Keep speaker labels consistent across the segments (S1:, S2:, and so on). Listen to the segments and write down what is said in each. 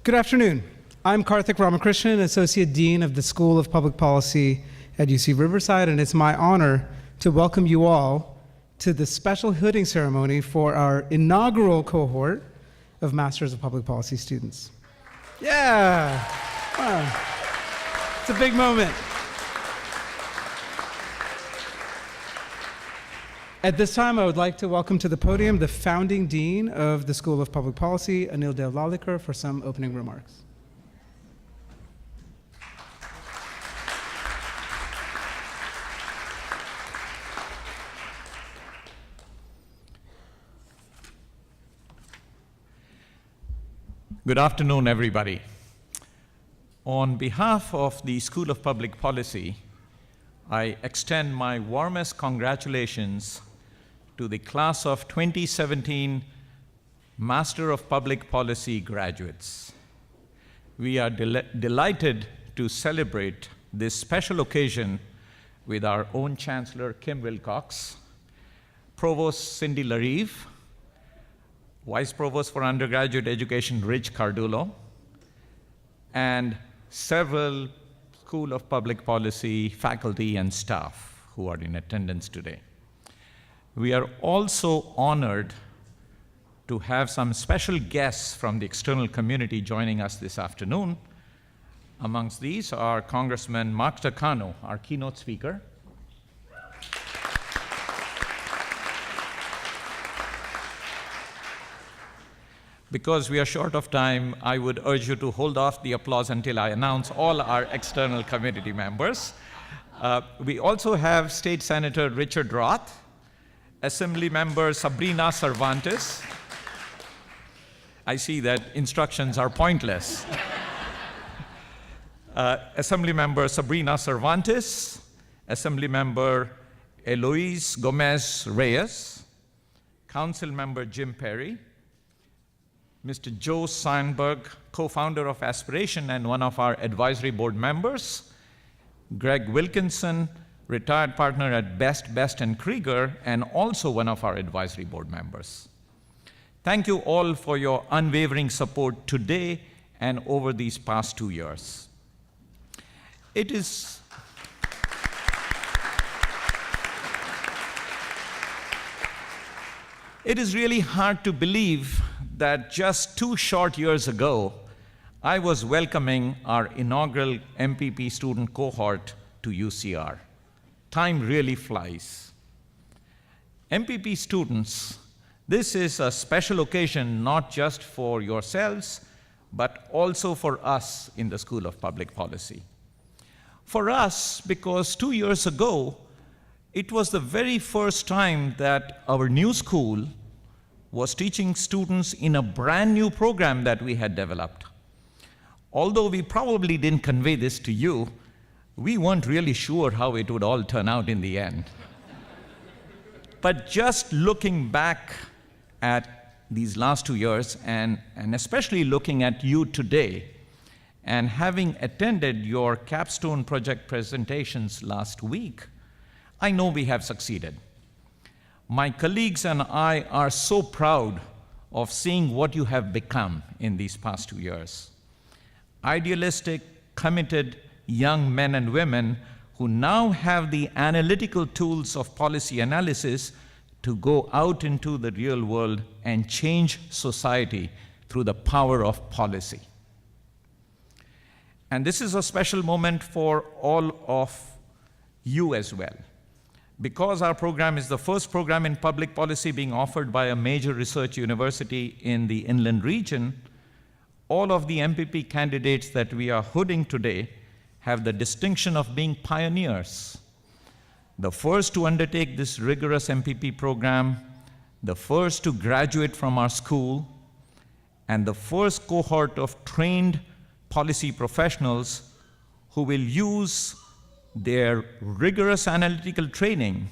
S1: Good afternoon. I'm Karthik Ramakrishnan, Associate Dean of the School of Public Policy at UC Riverside, and it's my honor to welcome you all to the special hooding ceremony for our inaugural cohort of Masters of Public Policy students. Yeah, wow. It's a big moment. At this time, I would like to welcome to the podium the founding dean of the School of Public Policy, Anil Devlalikar, for some opening remarks.
S2: Good afternoon, everybody. On behalf of the School of Public Policy, I extend my warmest congratulations to the class of 2017 Master of Public Policy graduates. We are delighted to celebrate this special occasion with our own Chancellor, Kim Wilcox, Provost Cindy Larive, Vice Provost for Undergraduate Education, Rich Cardulo, and several School of Public Policy faculty and staff who are in attendance today. We are also honored to have some special guests from the external community joining us this afternoon. Amongst these are Congressman Mark Takano, our keynote speaker, Because we are short of time, I would urge you to hold off the applause until I announce all our external committee members. We also have State Senator Richard Roth, Assembly Member Sabrina Cervantes. I see that instructions are pointless. Assembly Member Sabrina Cervantes, Assembly Member Eloise Gomez Reyes, Council Member Jim Perry, Mr. Joseph Sanberg, co-founder of Aspiration and one of our advisory board members, Greg Wilkinson, retired partner at Best & Krieger, and also one of our advisory board members. Thank you all for your unwavering support today and over these past 2 years. It is really hard to believe that just 2 short years ago, I was welcoming our inaugural MPP student cohort to UCR. Time really flies. MPP students, this is a special occasion not just for yourselves, but also for us in the School of Public Policy. For us, because 2 years ago, it was the very first time that our new school was teaching students in a brand new program that we had developed. Although we probably didn't convey this to you, we weren't really sure how it would all turn out in the end. But just looking back at these last 2 years, and especially looking at you today, and having attended your capstone project presentations last week, I know we have succeeded. My colleagues and I are so proud of seeing what you have become in these past 2 years. Idealistic, committed young men and women who now have the analytical tools of policy analysis to go out into the real world and change society through the power of policy. And this is a special moment for all of you as well. Because our program is the first program in public policy being offered by a major research university in the inland region, all of the MPP candidates that we are hooding today have the distinction of being pioneers. The first to undertake this rigorous MPP program, the first to graduate from our school, and the first cohort of trained policy professionals who will use their rigorous analytical training,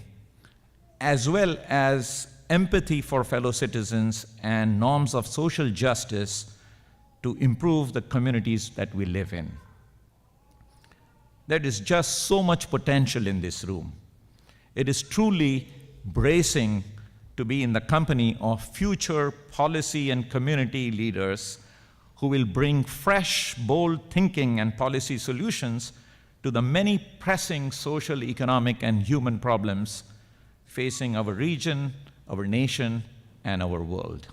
S2: as well as empathy for fellow citizens and norms of social justice to improve the communities that we live in. There is just so much potential in this room. It is truly bracing to be in the company of future policy and community leaders who will bring fresh, bold thinking and policy solutions to the many pressing social, economic, and human problems facing our region, our nation, and our world.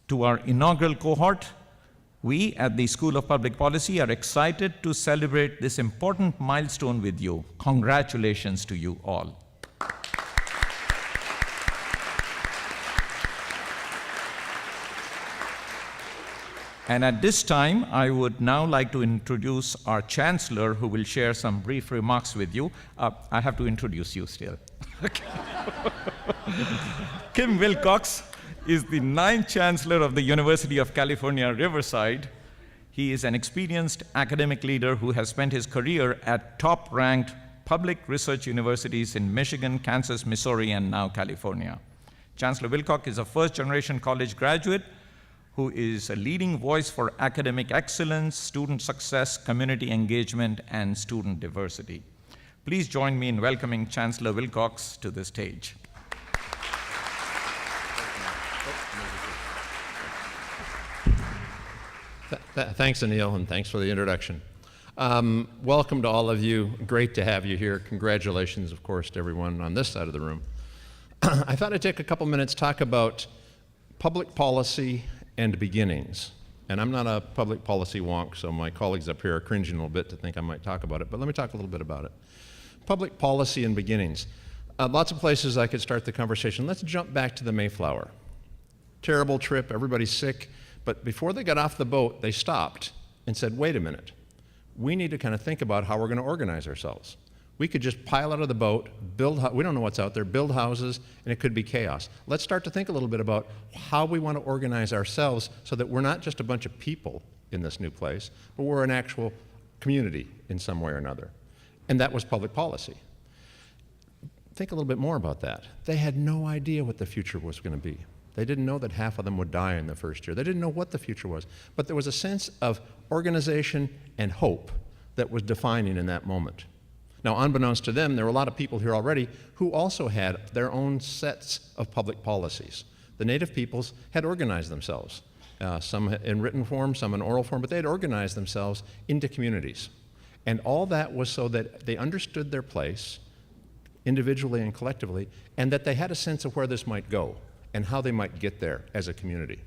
S2: To our inaugural cohort, we at the School of Public Policy are excited to celebrate this important milestone with you. Congratulations to you all. And at this time, I would now like to introduce our Chancellor, who will share some brief remarks with you. I have to introduce you still. Kim Wilcox is the 9th Chancellor of the University of California, Riverside. He is an experienced academic leader who has spent his career at top-ranked public research universities in Michigan, Kansas, Missouri, and now California. Chancellor Wilcox is a first-generation college graduate who is a leading voice for academic excellence, student success, community engagement, and student diversity. Please join me in welcoming Chancellor Wilcox to the stage.
S3: Thanks, Anil, and thanks for the introduction. Welcome to all of you. Great to have you here. Congratulations, of course, to everyone on this side of the room. I thought I'd take a couple minutes to talk about public policy and beginnings. And I'm not a public policy wonk, so my colleagues up here are cringing a little bit to think I might talk about it, but let me talk a little bit about it. Public policy and beginnings. Lots of places I could start the conversation. Let's jump back to the Mayflower. Terrible trip, everybody's sick, but before they got off the boat, they stopped and said, wait a minute, we need to kind of think about how we're going to organize ourselves. We could just pile out of the boat, we don't know what's out there, build houses, and it could be chaos. Let's start to think a little bit about how we want to organize ourselves so that we're not just a bunch of people in this new place, but we're an actual community in some way or another. And that was public policy. Think a little bit more about that. They had no idea what the future was going to be. They didn't know that half of them would die in the first year. They didn't know what the future was. But there was a sense of organization and hope that was defining in that moment. Now, unbeknownst to them, there were a lot of people here already who also had their own sets of public policies. The Native peoples had organized themselves, some in written form, some in oral form, but they had organized themselves into communities. And all that was so that they understood their place, individually and collectively, and that they had a sense of where this might go and how they might get there as a community.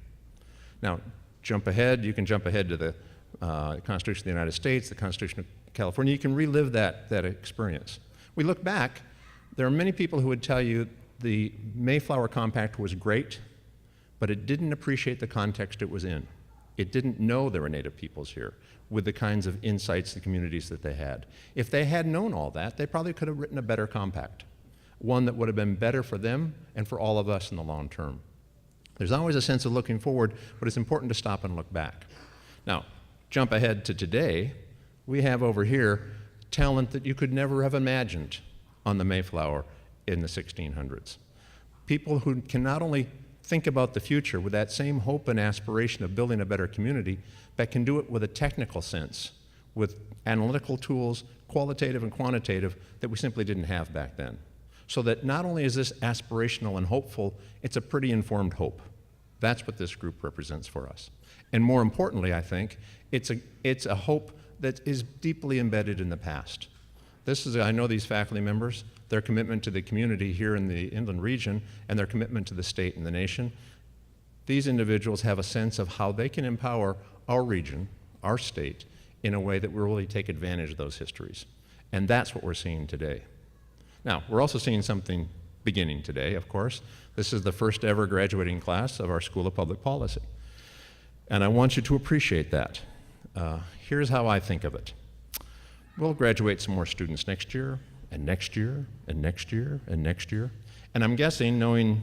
S3: Now, jump ahead, you can jump ahead to the Constitution of the United States, the Constitution of California, you can relive that experience. We look back, there are many people who would tell you the Mayflower Compact was great, but it didn't appreciate the context it was in. It didn't know there were Native peoples here with the kinds of insights, the communities that they had. If they had known all that, they probably could have written a better compact, one that would have been better for them and for all of us in the long term. There's always a sense of looking forward, but it's important to stop and look back. Now, jump ahead to today. We have over here talent that you could never have imagined on the Mayflower in the 1600s. People who can not only think about the future with that same hope and aspiration of building a better community, but can do it with a technical sense, with analytical tools, qualitative and quantitative, that we simply didn't have back then. So that not only is this aspirational and hopeful, it's a pretty informed hope. That's what this group represents for us. And more importantly, I think, it's a hope that is deeply embedded in the past. This is, I know these faculty members, their commitment to the community here in the inland region and their commitment to the state and the nation. These individuals have a sense of how they can empower our region, our state, in a way that will really take advantage of those histories. And that's what we're seeing today. Now, we're also seeing something beginning today, of course. This is the first ever graduating class of our School of Public Policy. And I want you to appreciate that. Here's how I think of it. We'll graduate some more students next year, and next year, and next year, and next year. And I'm guessing, knowing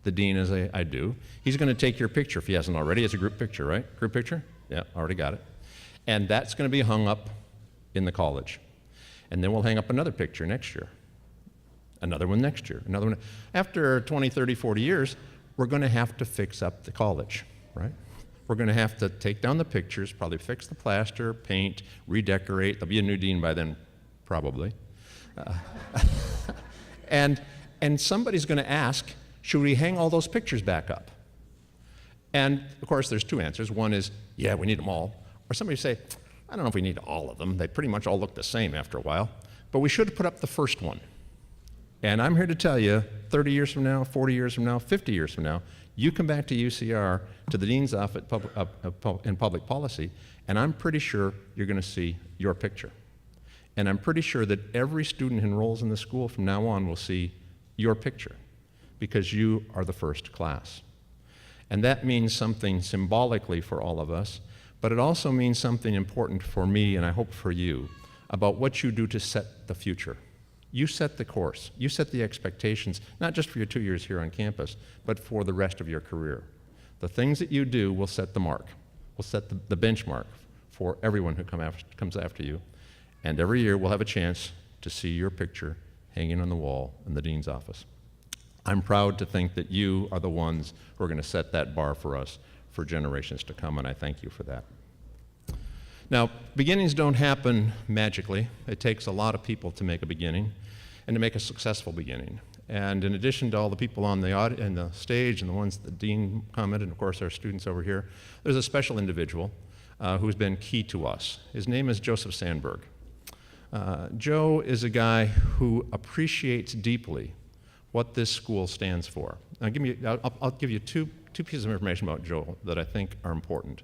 S3: the dean as I do, he's going to take your picture if he hasn't already. It's a group picture, right? Group picture? Yeah, already got it. And that's going to be hung up in the college. And then we'll hang up another picture next year. Another one next year, another one. After 20, 30, 40 years, we're going to have to fix up the college, right? We're going to have to take down the pictures, probably fix the plaster, paint, redecorate. There'll be a new dean by then, probably. And somebody's going to ask, should we hang all those pictures back up? And of course, there's two answers. One is, yeah, we need them all. Or somebody say, I don't know if we need all of them. They pretty much all look the same after a while. But we should put up the first one. And I'm here to tell you, 30 years from now, 40 years from now, 50 years from now, you come back to UCR, to the Dean's Office in Public Policy, and I'm pretty sure you're going to see your picture. And I'm pretty sure that every student who enrolls in the school from now on will see your picture, because you are the first class. And that means something symbolically for all of us, but it also means something important for me, and I hope for you, about what you do to set the future. You set the course. You set the expectations, not just for your 2 years here on campus, but for the rest of your career. The things that you do will set the mark, will set the benchmark for everyone who comes after you. And every year we'll have a chance to see your picture hanging on the wall in the dean's office. I'm proud to think that you are the ones who are going to set that bar for us for generations to come, and I thank you for that. Now, beginnings don't happen magically. It takes a lot of people to make a beginning and to make a successful beginning. And in addition to all the people on the stage and the ones that the dean commented, and of course our students over here, there's a special individual who's been key to us. His name is Joseph Sanberg. Joe is a guy who appreciates deeply what this school stands for. Now, I'll give you two pieces of information about Joe that I think are important.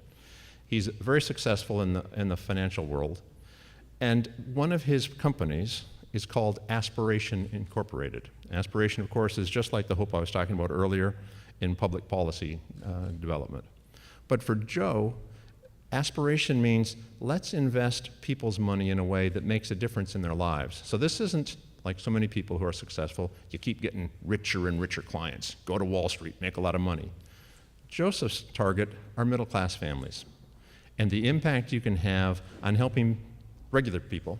S3: He's very successful in the financial world, and one of his companies is called Aspiration Incorporated. Aspiration, of course, is just like the hope I was talking about earlier in public policy development. But for Joe, aspiration means let's invest people's money in a way that makes a difference in their lives. So this isn't like so many people who are successful, you keep getting richer and richer clients, go to Wall Street, make a lot of money. Joseph's target are middle-class families, and the impact you can have on helping regular people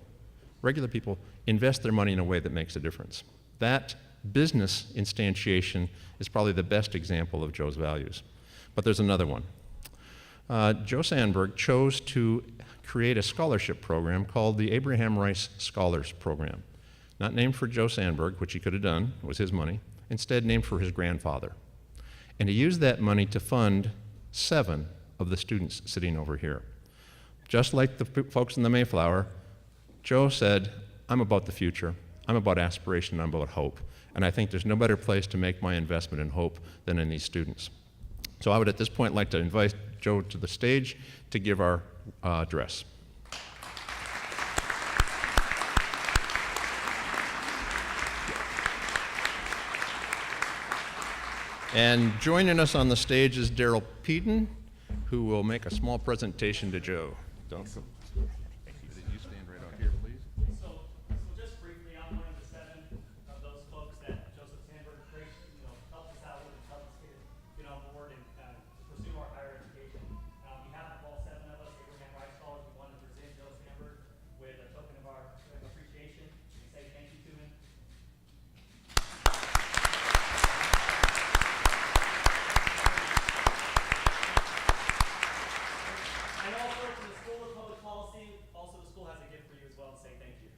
S3: invest their money in a way that makes a difference. That business instantiation is probably the best example of Joe's values. But there's another one. Joe Sanberg chose to create a scholarship program called the Abraham Rice Scholars Program. Not named for Joe Sanberg, which he could have done, it was his money, instead named for his grandfather. And he used that money to fund 7 of the students sitting over here. Just like the folks in the Mayflower, Joe said, I'm about the future, I'm about aspiration, I'm about hope. And I think there's no better place to make my investment in hope than in these students. So I would at this point like to invite Joe to the stage to give our address. And joining us on the stage is Daryl Peden, who will make a small presentation to Joe. Don't go. Thank you. You stand right out here, please.
S4: So just briefly, I'm one of the 7 of those folks that Joseph Sanberg helped us out with and helped us get on board and pursue our higher education. On behalf of all 7 of us, Abraham Rice Scholars, we wanted to present Joe Sanberg with a token of our appreciation and say thank you to him. And also to the School of Public Policy, also the school has a gift for you as well to say thank you.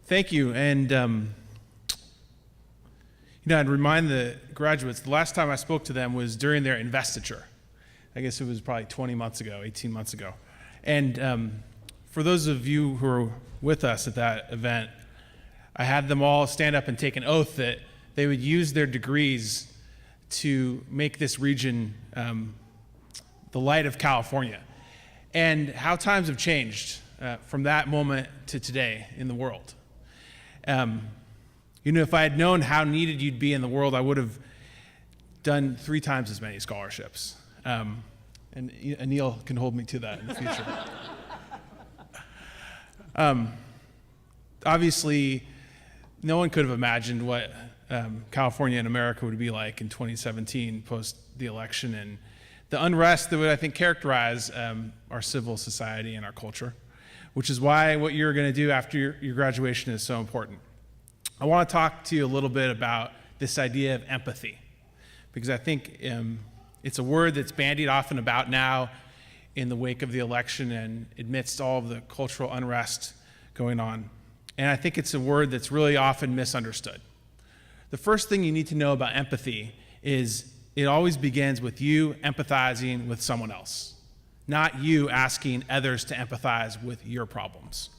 S5: Thank you, and I'd remind the graduates, the last time I spoke to them was during their investiture. I guess it was probably 20 months ago, 18 months ago. And for those of you who were with us at that event, I had them all stand up and take an oath that they would use their degrees to make this region the light of California. And how times have changed from that moment to today in the world. If I had known how needed you'd be in the world, I would have done 3 times as many scholarships. And Anil can hold me to that in the future. Obviously, no one could have imagined what California and America would be like in 2017 post the election and the unrest that would, I think, characterize our civil society and our culture, which is why what you're going to do after your graduation is so important. I want to talk to you a little bit about this idea of empathy, because I think It's a word that's bandied often about now in the wake of the election and amidst all of the cultural unrest going on. And I think it's a word that's really often misunderstood. The first thing you need to know about empathy is it always begins with you empathizing with someone else, not you asking others to empathize with your problems.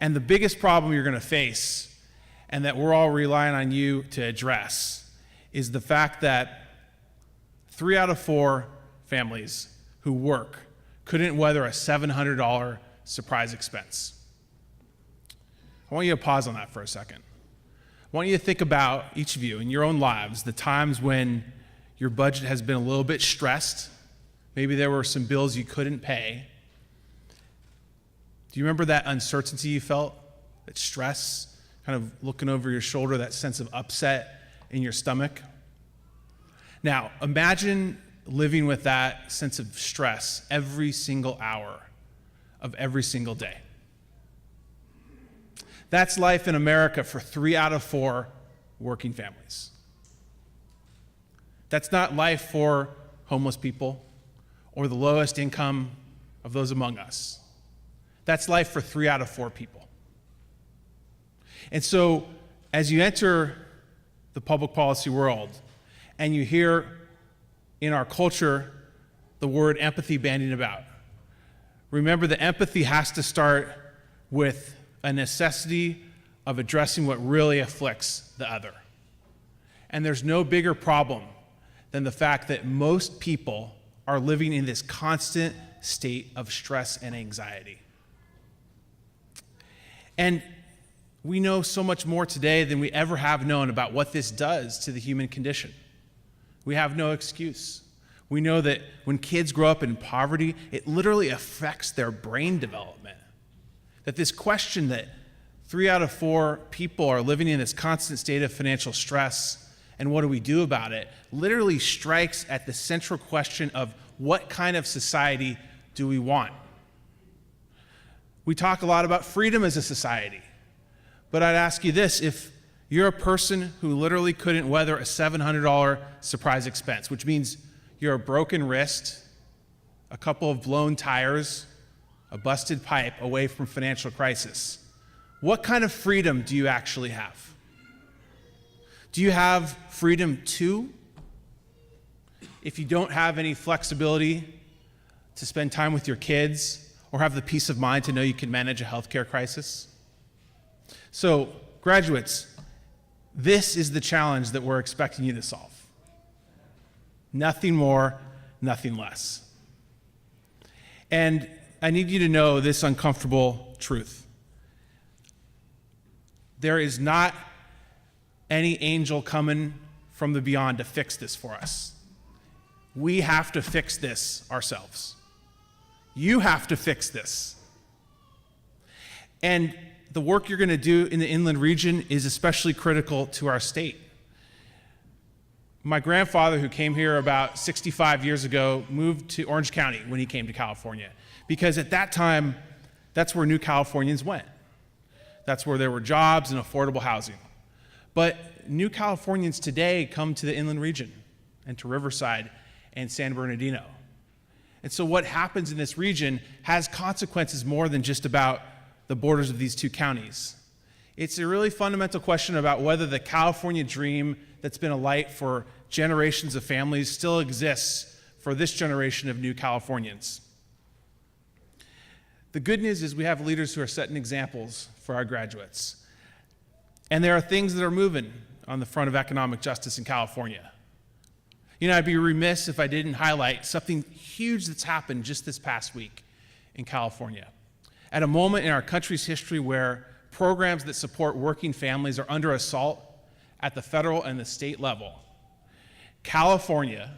S5: And the biggest problem you're going to face, and that we're all relying on you to address, is the fact that 3 out of 4 families who work couldn't weather a $700 surprise expense. I want you to pause on that for a second. I want you to think about, each of you, in your own lives, the times when your budget has been a little bit stressed. Maybe there were some bills you couldn't pay. Do you remember that uncertainty you felt, that stress, kind of looking over your shoulder, that sense of upset in your stomach? Now, imagine living with that sense of stress every single hour of every single day. That's life in America for 3 out of 4 working families. That's not life for homeless people or the lowest income of those among us. That's life for 3 out of 4 people. And so, as you enter the public policy world and you hear in our culture the word empathy bandied about, remember that empathy has to start with a necessity of addressing what really afflicts the other. And there's no bigger problem than the fact that most people are living in this constant state of stress and anxiety. And we know so much more today than we ever have known about what this does to the human condition. We have no excuse. We know that when kids grow up in poverty, it literally affects their brain development. That this question that 3 out of 4 people are living in this constant state of financial stress, and what do we do about it, literally strikes at the central question of what kind of society do we want? We talk a lot about freedom as a society, but I'd ask you this: if you're a person who literally couldn't weather a $700 surprise expense, which means you're a broken wrist, a couple of blown tires, a busted pipe away from financial crisis, what kind of freedom do you actually have? Do you have freedom too? If you don't have any flexibility to spend time with your kids or have the peace of mind to know you can manage a healthcare crisis? So, graduates, this is the challenge that we're expecting you to solve. Nothing more, nothing less. And I need you to know this uncomfortable truth. There is not any angel coming from the beyond to fix this for us. We have to fix this ourselves. You have to fix this. And the work you're going to do in the inland region is especially critical to our state. My grandfather, who came here about 65 years ago, moved to Orange County when he came to California, because at that time, that's where New Californians went. That's where there were jobs and affordable housing. But New Californians today come to the inland region and to Riverside and San Bernardino. And so what happens in this region has consequences more than just about the borders of these 2 counties. It's a really fundamental question about whether the California dream that's been a light for generations of families still exists for this generation of new Californians. The good news is we have leaders who are setting examples for our graduates. And there are things that are moving on the front of economic justice in California. You know, I'd be remiss if I didn't highlight something huge that's happened just this past week in California. At a moment in our country's history where programs that support working families are under assault at the federal and the state level, California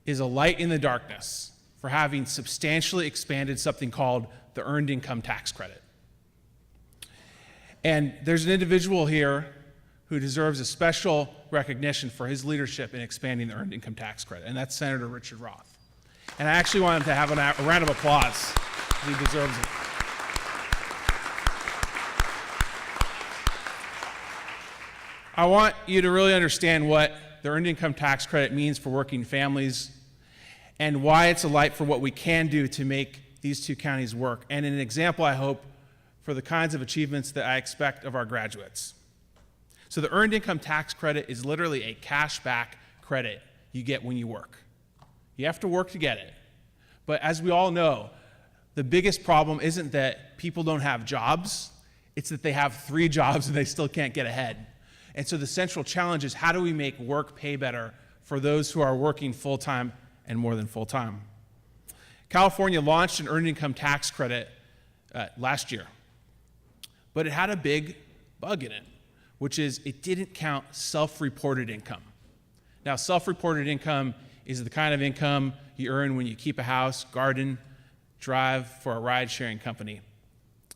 S5: is a light in the darkness for having substantially expanded something called the Earned Income Tax Credit. And there's an individual here who deserves a special recognition for his leadership in expanding the Earned Income Tax Credit, and that's Senator Richard Roth. And I actually want him to have a round of applause. He deserves it. I want you to really understand what the earned income tax credit means for working families, and why it's a light for what we can do to make these two counties work, and an example, I hope, for the kinds of achievements that I expect of our graduates. So the earned income tax credit is literally a cash back credit you get when you work. You have to work to get it. But as we all know, the biggest problem isn't that people don't have jobs, it's that they have 3 jobs and they still can't get ahead. And so the central challenge is, how do we make work pay better for those who are working full-time and more than full-time? California launched an earned income tax credit last year, but it had a big bug in it, which is it didn't count self-reported income. Now, self-reported income is the kind of income you earn when you keep a house, garden, drive for a ride-sharing company.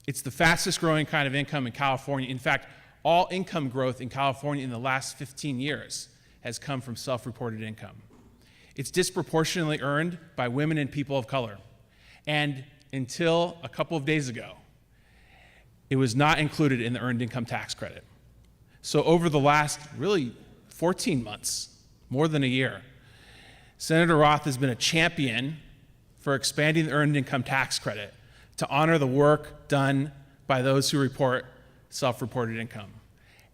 S5: It's the fastest growing kind of income in California. In fact, all income growth in California in the last 15 years has come from self-reported income. It's disproportionately earned by women and people of color. And until a couple of days ago, it was not included in the earned income tax credit. So over the last, really, 14 months, more than a year, Senator Roth has been a champion for expanding the earned income tax credit to honor the work done by those who report self-reported income.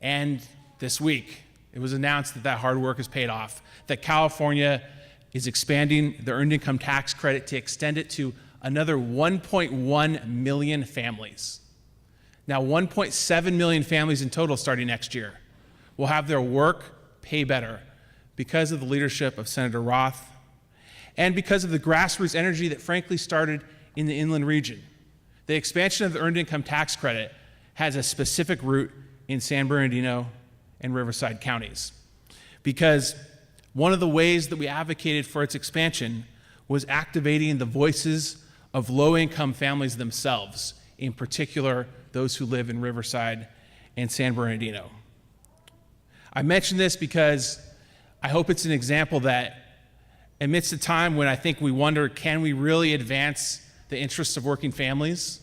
S5: And this week, it was announced that that hard work has paid off, that California is expanding the earned income tax credit to extend it to another 1.1 million families. Now, 1.7 million families in total starting next year will have their work pay better because of the leadership of Senator Roth and because of the grassroots energy that frankly started in the inland region. The expansion of the earned income tax credit has a specific root in San Bernardino and Riverside counties, because one of the ways that we advocated for its expansion was activating the voices of low-income families themselves, in particular those who live in Riverside and San Bernardino. I mention this because I hope it's an example that amidst a time when I think we wonder, can we really advance the interests of working families?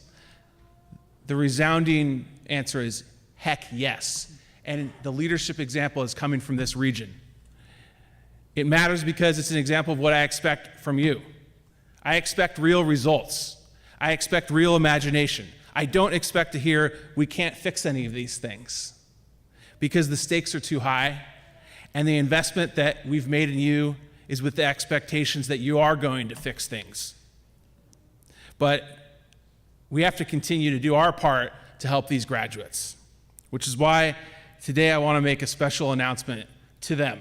S5: The resounding answer is heck yes. And the leadership example is coming from this region. It matters because it's an example of what I expect from you. I expect real results. I expect real imagination. I don't expect to hear, we can't fix any of these things, because the stakes are too high, and the investment that we've made in you is with the expectations that you are going to fix things. But we have to continue to do our part to help these graduates, which is why today I want to make a special announcement to them.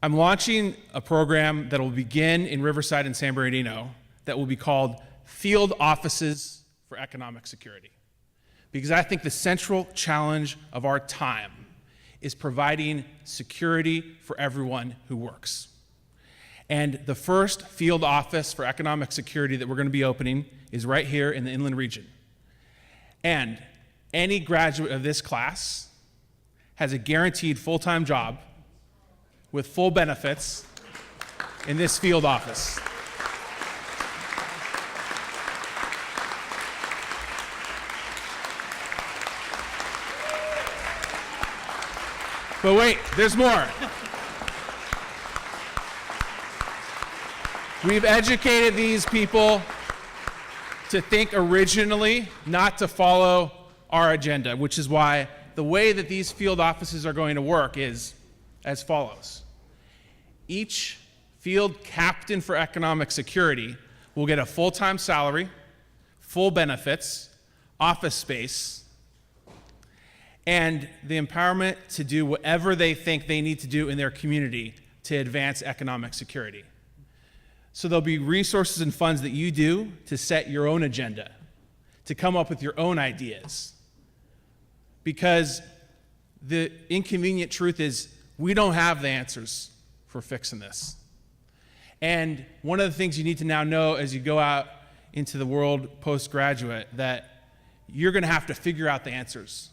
S5: I'm launching a program that will begin in Riverside and San Bernardino that will be called Field Offices for Economic Security, because I think the central challenge of our time is providing security for everyone who works. And the first field office for economic security that we're going to be opening is right here in the inland region. And any graduate of this class has a guaranteed full-time job with full benefits in this field office. But wait, there's more. We've educated these people to think originally, not to follow our agenda, which is why the way that these field offices are going to work is as follows. Each field captain for economic security will get a full-time salary, full benefits, office space, and the empowerment to do whatever they think they need to do in their community to advance economic security. So there'll be resources and funds that you do to set your own agenda, to come up with your own ideas. Because the inconvenient truth is we don't have the answers for fixing this. And one of the things you need to now know as you go out into the world postgraduate, that you're going to have to figure out the answers.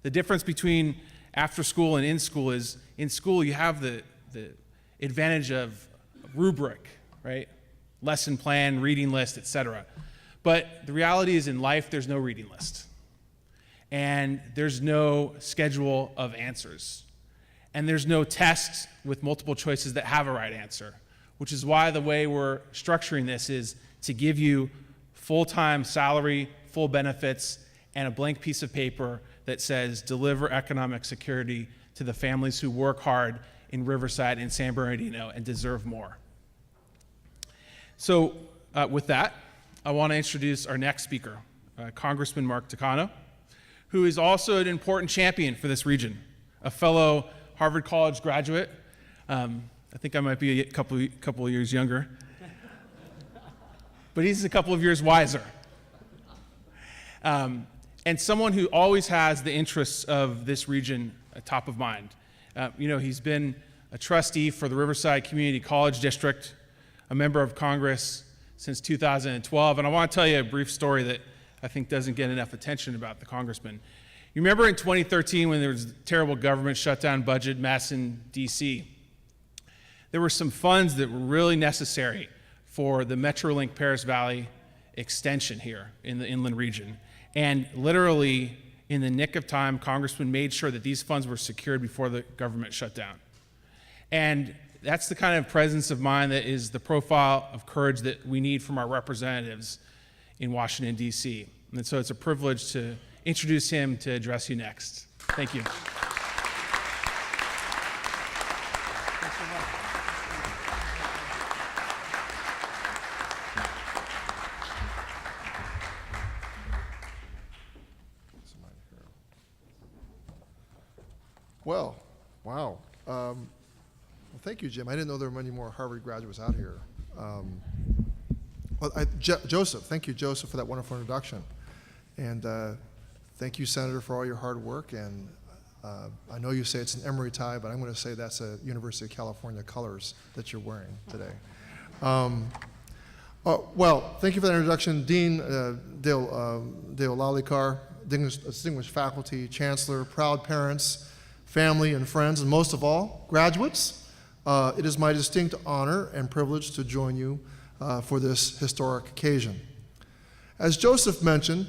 S5: The difference between after school and in school is, in school you have the advantage of rubric, right? Lesson plan, reading list, etc. But the reality is in life there's no reading list. And there's no schedule of answers. and there's no test with multiple choices that have a right answer, which is why the way we're structuring this is to give you full-time salary, full benefits, and a blank piece of paper that says deliver economic security to the families who work hard in Riverside and San Bernardino and deserve more. So with that, I want to introduce our next speaker, Congressman Mark Takano, who is also an important champion for this region, a fellow Harvard College graduate. I think I might be a couple of years younger, but he's a couple of years wiser. And someone who always has the interests of this region top of mind. He's been a trustee for the Riverside Community College District, a member of Congress since 2012, and I want to tell you a brief story that I think doesn't get enough attention about the congressman. You remember in 2013 when there was a terrible government shutdown budget mess in DC? There were some funds that were really necessary for the Metrolink Paris Valley extension here in the inland region. And literally, in the nick of time, Congressman made sure that these funds were secured before the government shut down. And that's the kind of presence of mind that is the profile of courage that we need from our representatives in Washington, D.C. And so it's a privilege to introduce him to address you next. Thank you.
S6: Well, wow. Well, thank you, Jim. I didn't know there were many more Harvard graduates out here. Joseph, thank you, Joseph, for that wonderful introduction. And thank you, Senator, for all your hard work. And I know you say it's an Emory tie, but I'm going to say that's a University of California colors that you're wearing today. Well, thank you for that introduction. Dean Dale Lalikar, distinguished faculty, chancellor, proud parents, family and friends, and most of all, graduates. It is my distinct honor and privilege to join you for this historic occasion. As Joseph mentioned,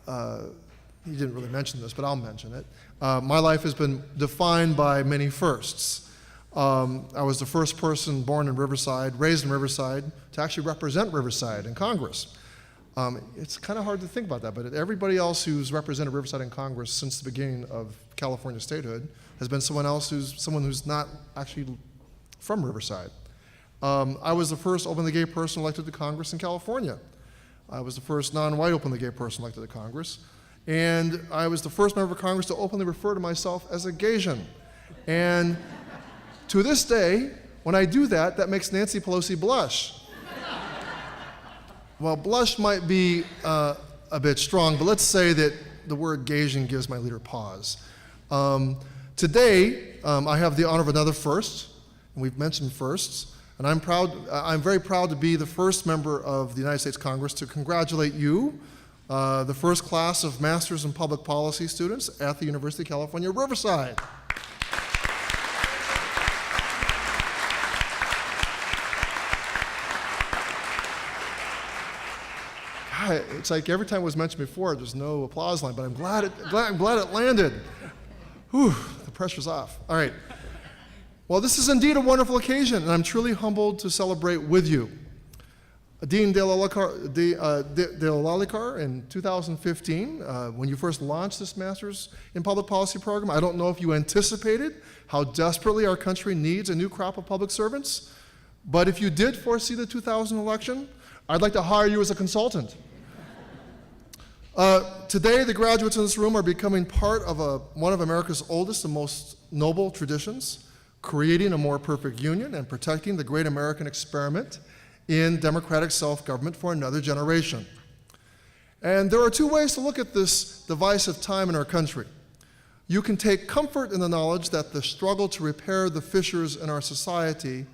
S6: he didn't really mention this, but I'll mention it. My life has been defined by many firsts. I was the first person born in Riverside, raised in Riverside, to actually represent Riverside in Congress. It's kind of hard to think about that, but everybody else who's represented Riverside in Congress since the beginning of California statehood has been someone who's not actually from Riverside. I was the first openly gay person elected to Congress in California. I was the first non-white openly gay person elected to Congress. And I was the first member of Congress to openly refer to myself as a Gaysian. And to this day, when I do that, that makes Nancy Pelosi blush. Well, blush might be a bit strong, but let's say that the word Gaysian gives my leader pause. Today, I have the honor of another first, and we've mentioned firsts, and I'm very proud to be the first member of the United States Congress to congratulate you, the first class of Masters in Public Policy students at the University of California, Riverside. It's like every time it was mentioned before, there's no applause line, but I'm glad it landed. Whew, the pressure's off. All right. Well, this is indeed a wonderful occasion, and I'm truly humbled to celebrate with you. Dean Dale Lalikar, in 2015, when you first launched this Masters in Public Policy program, I don't know if you anticipated how desperately our country needs a new crop of public servants, but if you did foresee the 2000 election, I'd like to hire you as a consultant. Today, the graduates in this room are becoming part of one of America's oldest and most noble traditions, creating a more perfect union and protecting the great American experiment in democratic self-government for another generation. And there are two ways to look at this divisive time in our country. You can take comfort in the knowledge that the struggle to repair the fissures in our society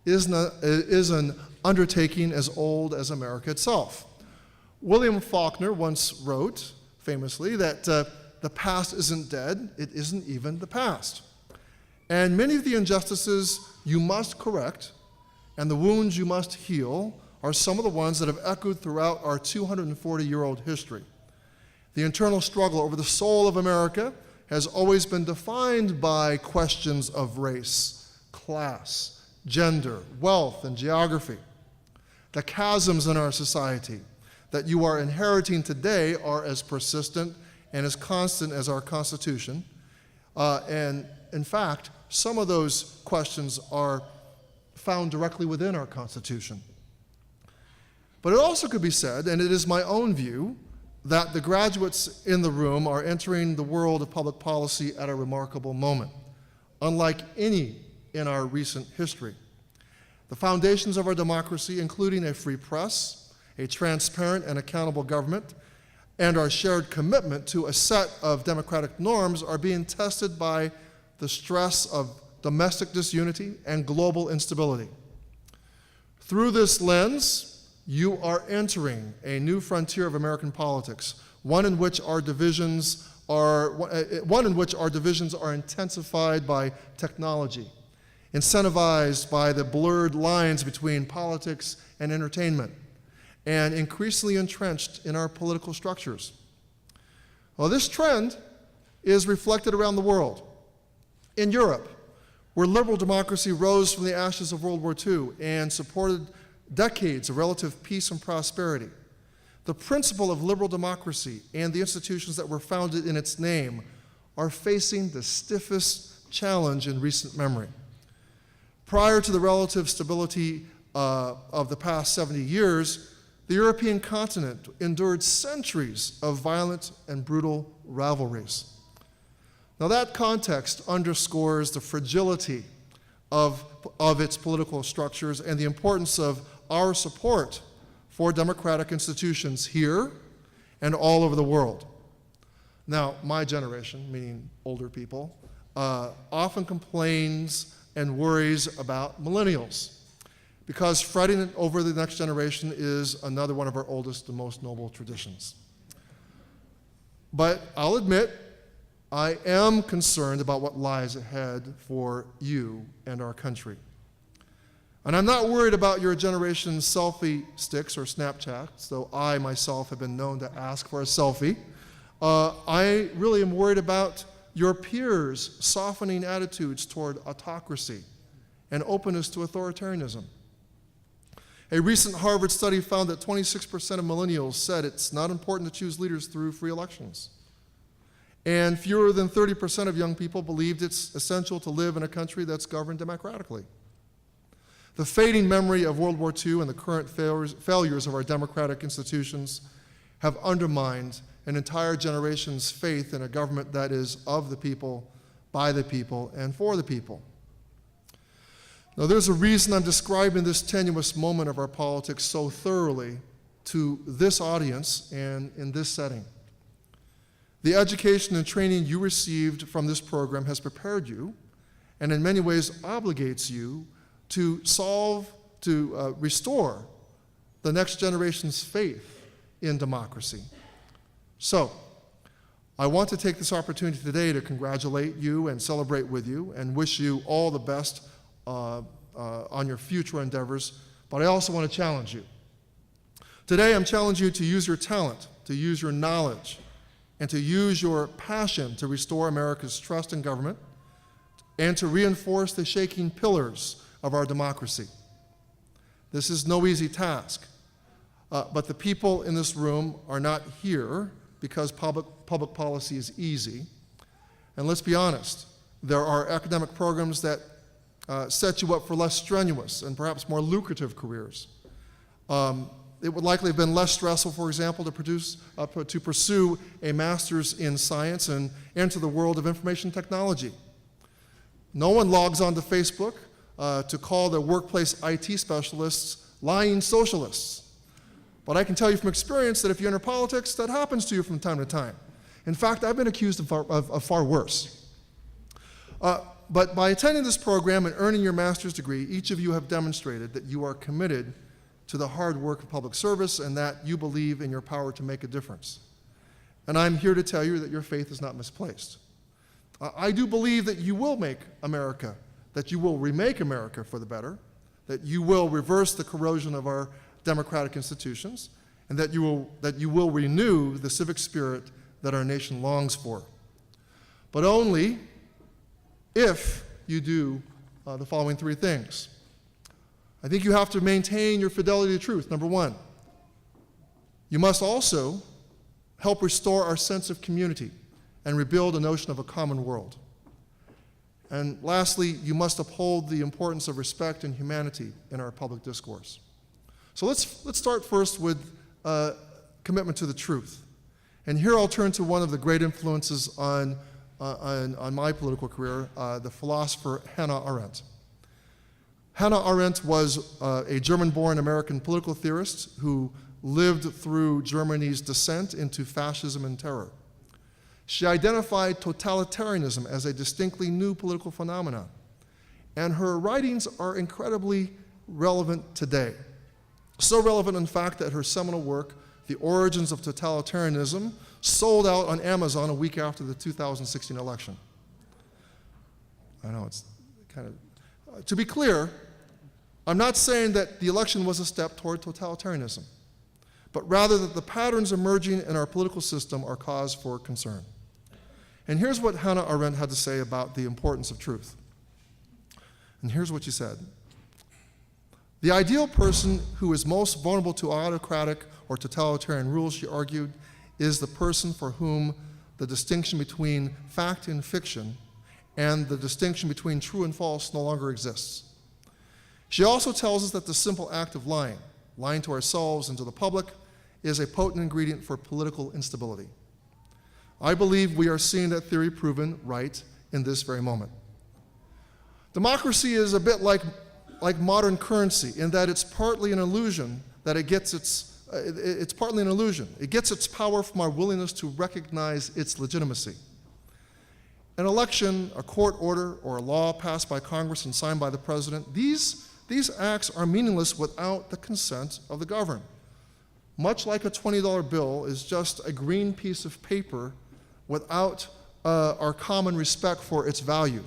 S6: is an undertaking as old as America itself. William Faulkner once wrote, famously, that the past isn't dead, it isn't even the past. And many of the injustices you must correct and the wounds you must heal are some of the ones that have echoed throughout our 240-year-old history. The internal struggle over the soul of America has always been defined by questions of race, class, gender, wealth, and geography. The chasms in our society that you are inheriting today are as persistent and as constant as our Constitution. And in fact, some of those questions are found directly within our Constitution. But it also could be said, and it is my own view, that the graduates in the room are entering the world of public policy at a remarkable moment, unlike any in our recent history. The foundations of our democracy, including a free press, a transparent and accountable government, and our shared commitment to a set of democratic norms, are being tested by the stress of domestic disunity and global instability. Through this lens, you are entering a new frontier of American politics, one in which our divisions are intensified by technology, incentivized by the blurred lines between politics and entertainment, and increasingly entrenched in our political structures. Well, this trend is reflected around the world. In Europe, where liberal democracy rose from the ashes of World War II and supported decades of relative peace and prosperity, the principle of liberal democracy and the institutions that were founded in its name are facing the stiffest challenge in recent memory. Prior to the relative stability of the past 70 years, the European continent endured centuries of violent and brutal rivalries. Now, that context underscores the fragility of its political structures and the importance of our support for democratic institutions here and all over the world. Now, my generation, meaning older people, often complains and worries about millennials, because fretting over the next generation is another one of our oldest and most noble traditions. But I'll admit, I am concerned about what lies ahead for you and our country. And I'm not worried about your generation's selfie sticks or Snapchats, though I myself have been known to ask for a selfie. I really am worried about your peers' softening attitudes toward autocracy and openness to authoritarianism. A recent Harvard study found that 26% of millennials said it's not important to choose leaders through free elections. And fewer than 30% of young people believed it's essential to live in a country that's governed democratically. The fading memory of World War II and the current failures of our democratic institutions have undermined an entire generation's faith in a government that is of the people, by the people, and for the people. Now, there's a reason I'm describing this tenuous moment of our politics so thoroughly to this audience and in this setting. The education and training you received from this program has prepared you, and in many ways obligates you to restore the next generation's faith in democracy. So, I want to take this opportunity today to congratulate you and celebrate with you and wish you all the best on your future endeavors, but I also want to challenge you. Today, I'm challenging you to use your talent, to use your knowledge, and to use your passion to restore America's trust in government and to reinforce the shaking pillars of our democracy. This is no easy task, but the people in this room are not here because public policy is easy. And let's be honest, there are academic programs that set you up for less strenuous and perhaps more lucrative careers. It would likely have been less stressful, for example, to pursue a master's in science and enter the world of information technology. No one logs onto Facebook to call their workplace IT specialists lying socialists. But I can tell you from experience that if you enter politics, that happens to you from time to time. In fact, I've been accused of far worse. But by attending this program and earning your master's degree, each of you have demonstrated that you are committed to the hard work of public service and that you believe in your power to make a difference. And I'm here to tell you that your faith is not misplaced. I do believe that you will make America, that you will remake America for the better, that you will reverse the corrosion of our democratic institutions, and that you will renew the civic spirit that our nation longs for. but only if you do the following three things. I think you have to maintain your fidelity to truth, number one. You must also help restore our sense of community and rebuild a notion of a common world. And lastly, you must uphold the importance of respect and humanity in our public discourse. So let's start first with commitment to the truth. And here I'll turn to one of the great influences on my political career, the philosopher Hannah Arendt. Hannah Arendt was a German-born American political theorist who lived through Germany's descent into fascism and terror. She identified totalitarianism as a distinctly new political phenomenon, and her writings are incredibly relevant today. So relevant, in fact, that her seminal work, The Origins of Totalitarianism, sold out on Amazon a week after the 2016 election. I know, it's kind of... to be clear, I'm not saying that the election was a step toward totalitarianism, but rather that the patterns emerging in our political system are cause for concern. And here's what Hannah Arendt had to say about the importance of truth. And here's what she said. The ideal person who is most vulnerable to autocratic or totalitarian rule, she argued, is the person for whom the distinction between fact and fiction and the distinction between true and false no longer exists. She also tells us that the simple act of lying to ourselves and to the public, is a potent ingredient for political instability. I believe we are seeing that theory proven right in this very moment. Democracy is a bit like modern currency in that it's partly an illusion that it gets it's partly an illusion. It gets its power from our willingness to recognize its legitimacy. An election, a court order, or a law passed by Congress and signed by the president, these acts are meaningless without the consent of the governed. Much like a $20 bill is just a green piece of paper without our common respect for its value.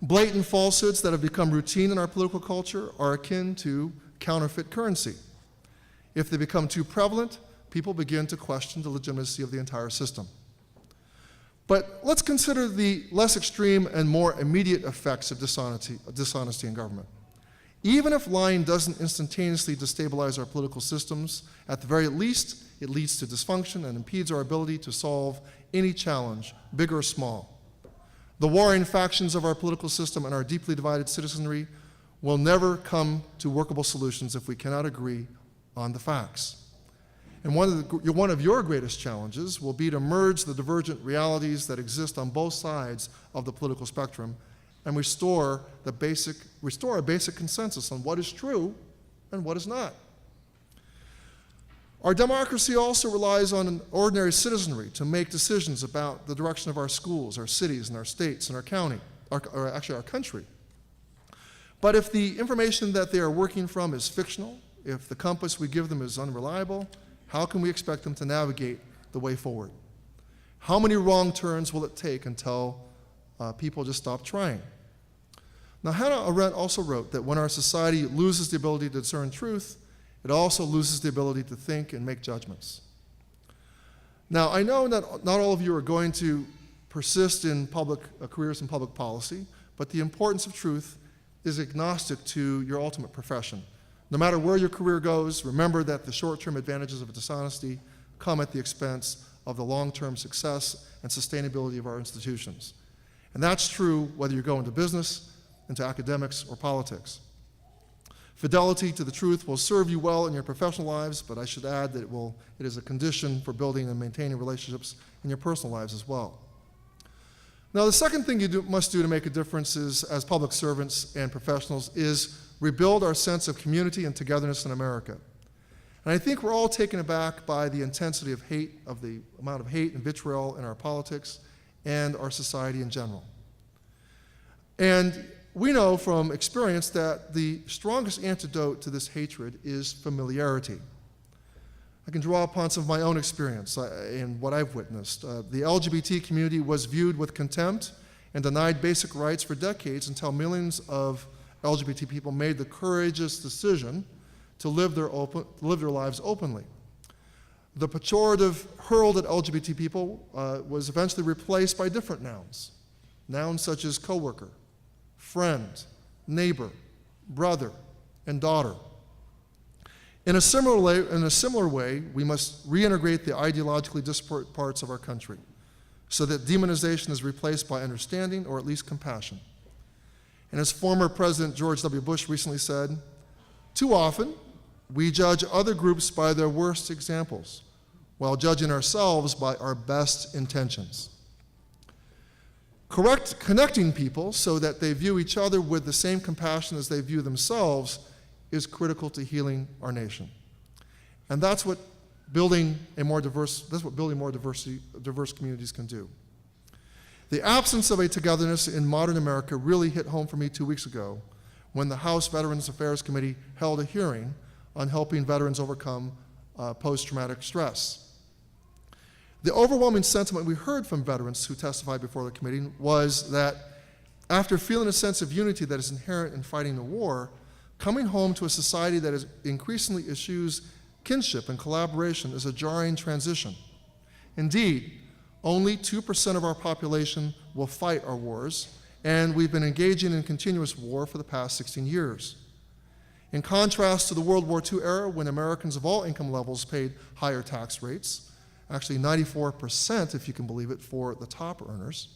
S6: Blatant falsehoods that have become routine in our political culture are akin to counterfeit currency. If they become too prevalent, people begin to question the legitimacy of the entire system. But let's consider the less extreme and more immediate effects of dishonesty in government. Even if lying doesn't instantaneously destabilize our political systems, at the very least, it leads to dysfunction and impedes our ability to solve any challenge, big or small. The warring factions of our political system and our deeply divided citizenry will never come to workable solutions if we cannot agree on the facts. And one of your greatest challenges will be to merge the divergent realities that exist on both sides of the political spectrum and restore a basic consensus on what is true and what is not. Our democracy also relies on an ordinary citizenry to make decisions about the direction of our schools, our cities, and our states, and our county, or actually our country. But if the information that they are working from is fictional, if the compass we give them is unreliable, how can we expect them to navigate the way forward? How many wrong turns will it take until people just stop trying? Now, Hannah Arendt also wrote that when our society loses the ability to discern truth, it also loses the ability to think and make judgments. Now, I know that not all of you are going to persist in careers in public policy, but the importance of truth is agnostic to your ultimate profession. No matter where your career goes, remember that the short-term advantages of dishonesty come at the expense of the long-term success and sustainability of our institutions. And that's true whether you go into business, into academics, or politics. Fidelity to the truth will serve you well in your professional lives, but I should add that it is a condition for building and maintaining relationships in your personal lives as well. Now, the second thing you must do to make a difference as public servants and professionals is rebuild our sense of community and togetherness in America. And I think we're all taken aback by the intensity of hate, of the amount of hate and vitriol in our politics and our society in general. And we know from experience that the strongest antidote to this hatred is familiarity. I can draw upon some of my own experience and what I've witnessed. The LGBT community was viewed with contempt and denied basic rights for decades until millions of LGBT people made the courageous decision to live their lives openly. The pejorative hurled at LGBT people was eventually replaced by different nouns. Nouns such as coworker, friend, neighbor, brother, and daughter. In a similar way, we must reintegrate the ideologically disparate parts of our country so that demonization is replaced by understanding or at least compassion. And as former President George W. Bush recently said, too often we judge other groups by their worst examples while judging ourselves by our best intentions. Connecting people so that they view each other with the same compassion as they view themselves is critical to healing our nation. And that's what building diverse communities can do. The absence of a togetherness in modern America really hit home for me 2 weeks ago when the House Veterans Affairs Committee held a hearing on helping veterans overcome post-traumatic stress. The overwhelming sentiment we heard from veterans who testified before the committee was that after feeling a sense of unity that is inherent in fighting the war, coming home to a society that is increasingly eschews kinship and collaboration is a jarring transition. Indeed, only 2% of our population will fight our wars, and we've been engaging in continuous war for the past 16 years. In contrast to the World War II era, when Americans of all income levels paid higher tax rates, actually 94%, if you can believe it, for the top earners,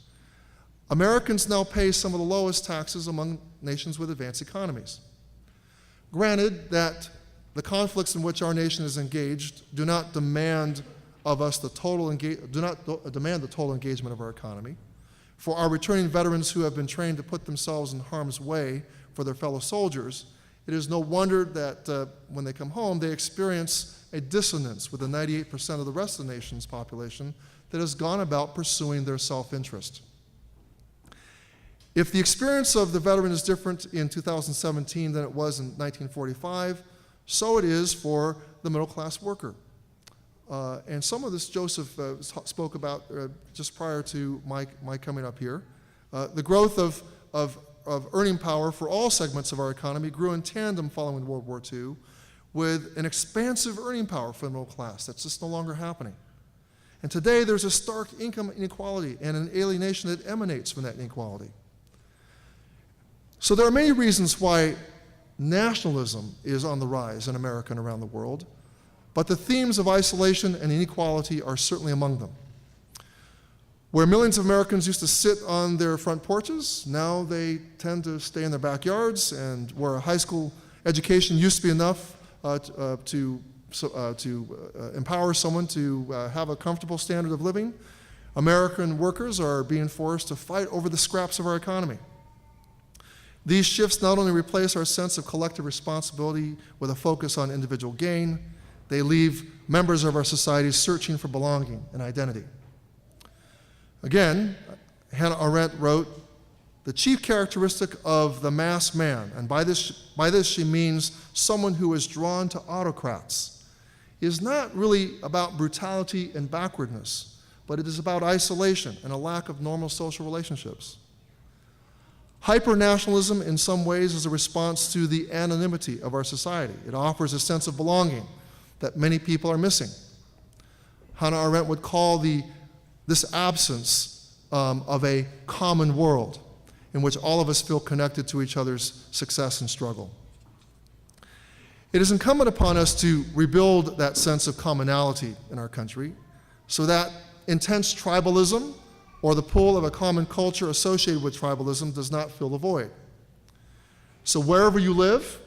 S6: Americans now pay some of the lowest taxes among nations with advanced economies. Granted that the conflicts in which our nation is engaged do not demand of us the total engagement of our economy. For our returning veterans who have been trained to put themselves in harm's way for their fellow soldiers, it is no wonder that when they come home, they experience a dissonance with the 98% of the rest of the nation's population that has gone about pursuing their self-interest. If the experience of the veteran is different in 2017 than it was in 1945, so it is for the middle-class worker. And some of this Joseph spoke about just prior to my coming up here. The growth of earning power for all segments of our economy grew in tandem following World War II with an expansive earning power for the middle class that's just no longer happening. And today there's a stark income inequality and an alienation that emanates from that inequality. So there are many reasons why nationalism is on the rise in America and around the world, but the themes of isolation and inequality are certainly among them. Where millions of Americans used to sit on their front porches, now they tend to stay in their backyards, and where a high school education used to be enough to empower someone to have a comfortable standard of living, American workers are being forced to fight over the scraps of our economy. These shifts not only replace our sense of collective responsibility with a focus on individual gain, they leave members of our society searching for belonging and identity. Again, Hannah Arendt wrote, "The chief characteristic of the mass man," and by this she means someone who is drawn to autocrats, is not really about brutality and backwardness, but it is about isolation and a lack of normal social relationships. Hyper-nationalism in some ways is a response to the anonymity of our society. It offers a sense of belonging that many people are missing. Hannah Arendt would call this absence of a common world in which all of us feel connected to each other's success and struggle. It is incumbent upon us to rebuild that sense of commonality in our country so that intense tribalism or the pull of a common culture associated with tribalism does not fill the void. So wherever you live,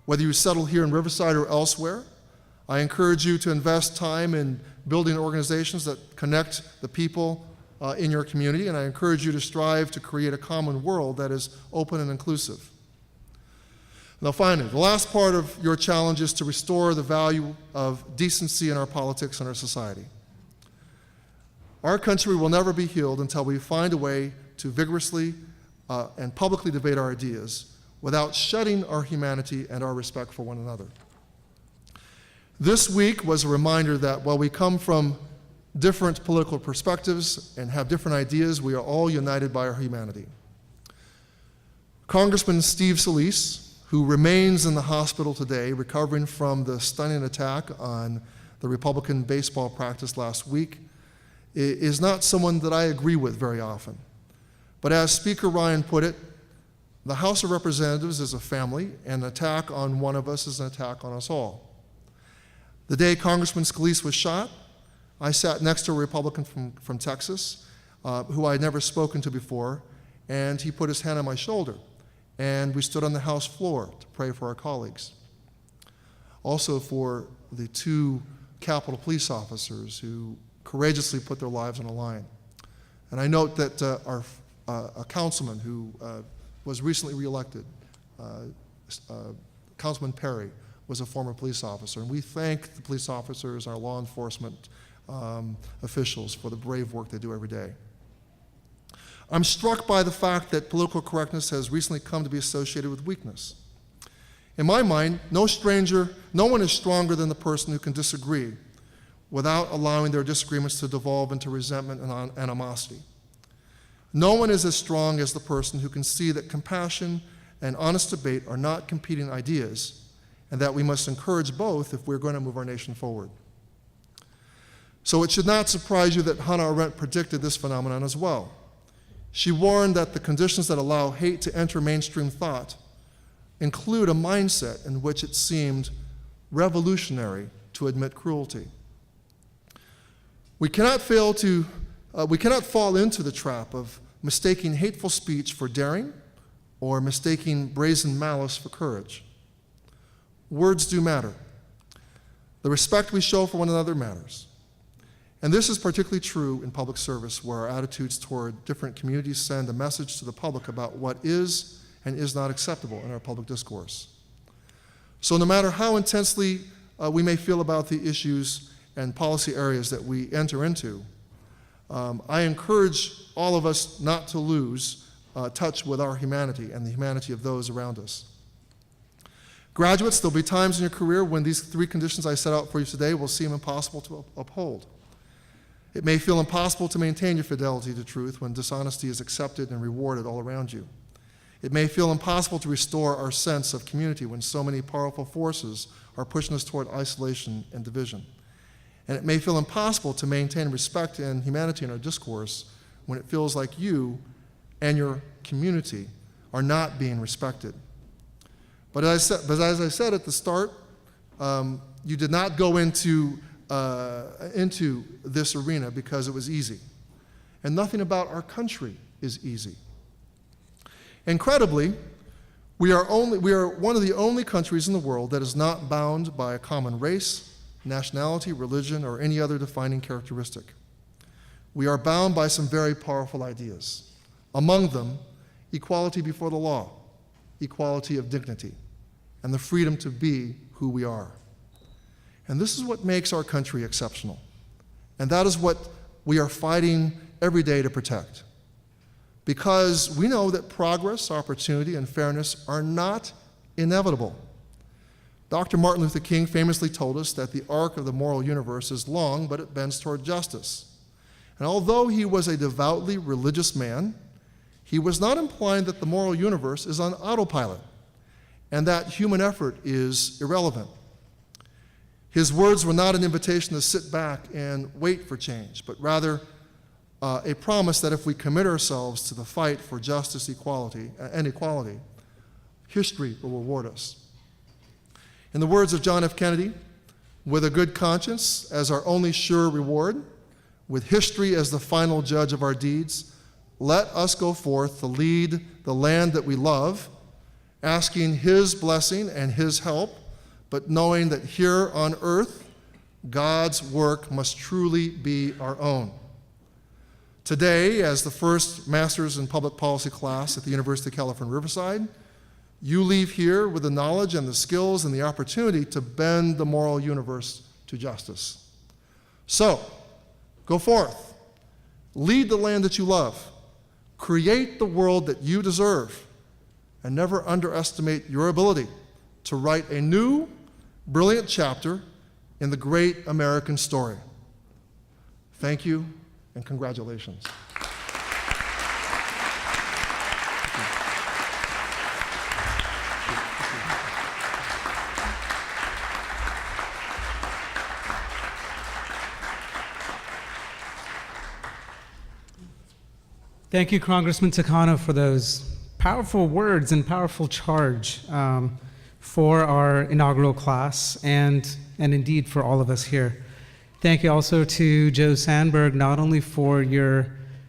S6: whether you settle here in Riverside or elsewhere, I encourage you to invest time in building organizations that connect the people in your community, and I encourage you to strive to create a common world that is open and inclusive. Now finally, the last part of your challenge is to restore the value of decency in our politics and our society. Our country will never be healed until we find a way to vigorously and publicly debate our ideas without shedding our humanity and our respect for one another. This week was a reminder that while we come from different political perspectives and have different ideas, we are all united by our humanity. Congressman Steve Scalise, who remains in the hospital today recovering from the stunning attack on the Republican baseball practice last week, is not someone that I agree with very often. But as Speaker Ryan put it, the House of Representatives is a family, and an attack on one of us is an attack on us all. The day Congressman Scalise was shot, I sat next to a Republican from Texas, who I had never spoken to before, and he put his hand on my shoulder, and we stood on the House floor to pray for our colleagues. Also for the 2 Capitol Police officers who courageously put their lives on the line. And I note that a councilman who was recently reelected, Councilman Perry, was a former police officer. And we thank the police officers, our law enforcement officials for the brave work they do every day. I'm struck by the fact that political correctness has recently come to be associated with weakness. In my mind, no one is stronger than the person who can disagree without allowing their disagreements to devolve into resentment and animosity. No one is as strong as the person who can see that compassion and honest debate are not competing ideas, and that we must encourage both if we're going to move our nation forward. So it should not surprise you that Hannah Arendt predicted this phenomenon as well. She warned that the conditions that allow hate to enter mainstream thought include a mindset in which it seemed revolutionary to admit cruelty. We cannot fall into the trap of mistaking hateful speech for daring or mistaking brazen malice for courage. Words do matter. The respect we show for one another matters. And this is particularly true in public service, where our attitudes toward different communities send a message to the public about what is and is not acceptable in our public discourse. So no matter how intensely we may feel about the issues and policy areas that we enter into, I encourage all of us not to lose touch with our humanity and the humanity of those around us. Graduates, there'll be times in your career when these 3 conditions I set out for you today will seem impossible to uphold. It may feel impossible to maintain your fidelity to truth when dishonesty is accepted and rewarded all around you. It may feel impossible to restore our sense of community when so many powerful forces are pushing us toward isolation and division. And it may feel impossible to maintain respect and humanity in our discourse when it feels like you and your community are not being respected. But as I said at the start, you did not go into this arena because it was easy. And nothing about our country is easy. Incredibly, we are one of the only countries in the world that is not bound by a common race, nationality, religion, or any other defining characteristic. We are bound by some very powerful ideas. Among them, equality before the law, equality of dignity, and the freedom to be who we are. And this is what makes our country exceptional. And that is what we are fighting every day to protect. Because we know that progress, opportunity, and fairness are not inevitable. Dr. Martin Luther King famously told us that the arc of the moral universe is long, but it bends toward justice. And although he was a devoutly religious man, he was not implying that the moral universe is on autopilot and that human effort is irrelevant. His words were not an invitation to sit back and wait for change, but rather a promise that if we commit ourselves to the fight for justice, equality, history will reward us. In the words of John F. Kennedy, with a good conscience as our only sure reward, with history as the final judge of our deeds, let us go forth to lead the land that we love, asking his blessing and his help, but knowing that here on earth, God's work must truly be our own. Today, as the first Master's in Public Policy class at the University of California, Riverside, you leave here with the knowledge and the skills and the opportunity to bend the moral universe to justice. So, go forth, lead the land that you love, create the world that you deserve, and never underestimate your ability to write a new, brilliant chapter in the great American story. Thank you, and congratulations.
S1: Thank you, Congressman Takano, for those powerful words and powerful charge for our inaugural class and indeed for all of us here. Thank you also to Joe Sanberg, not only for your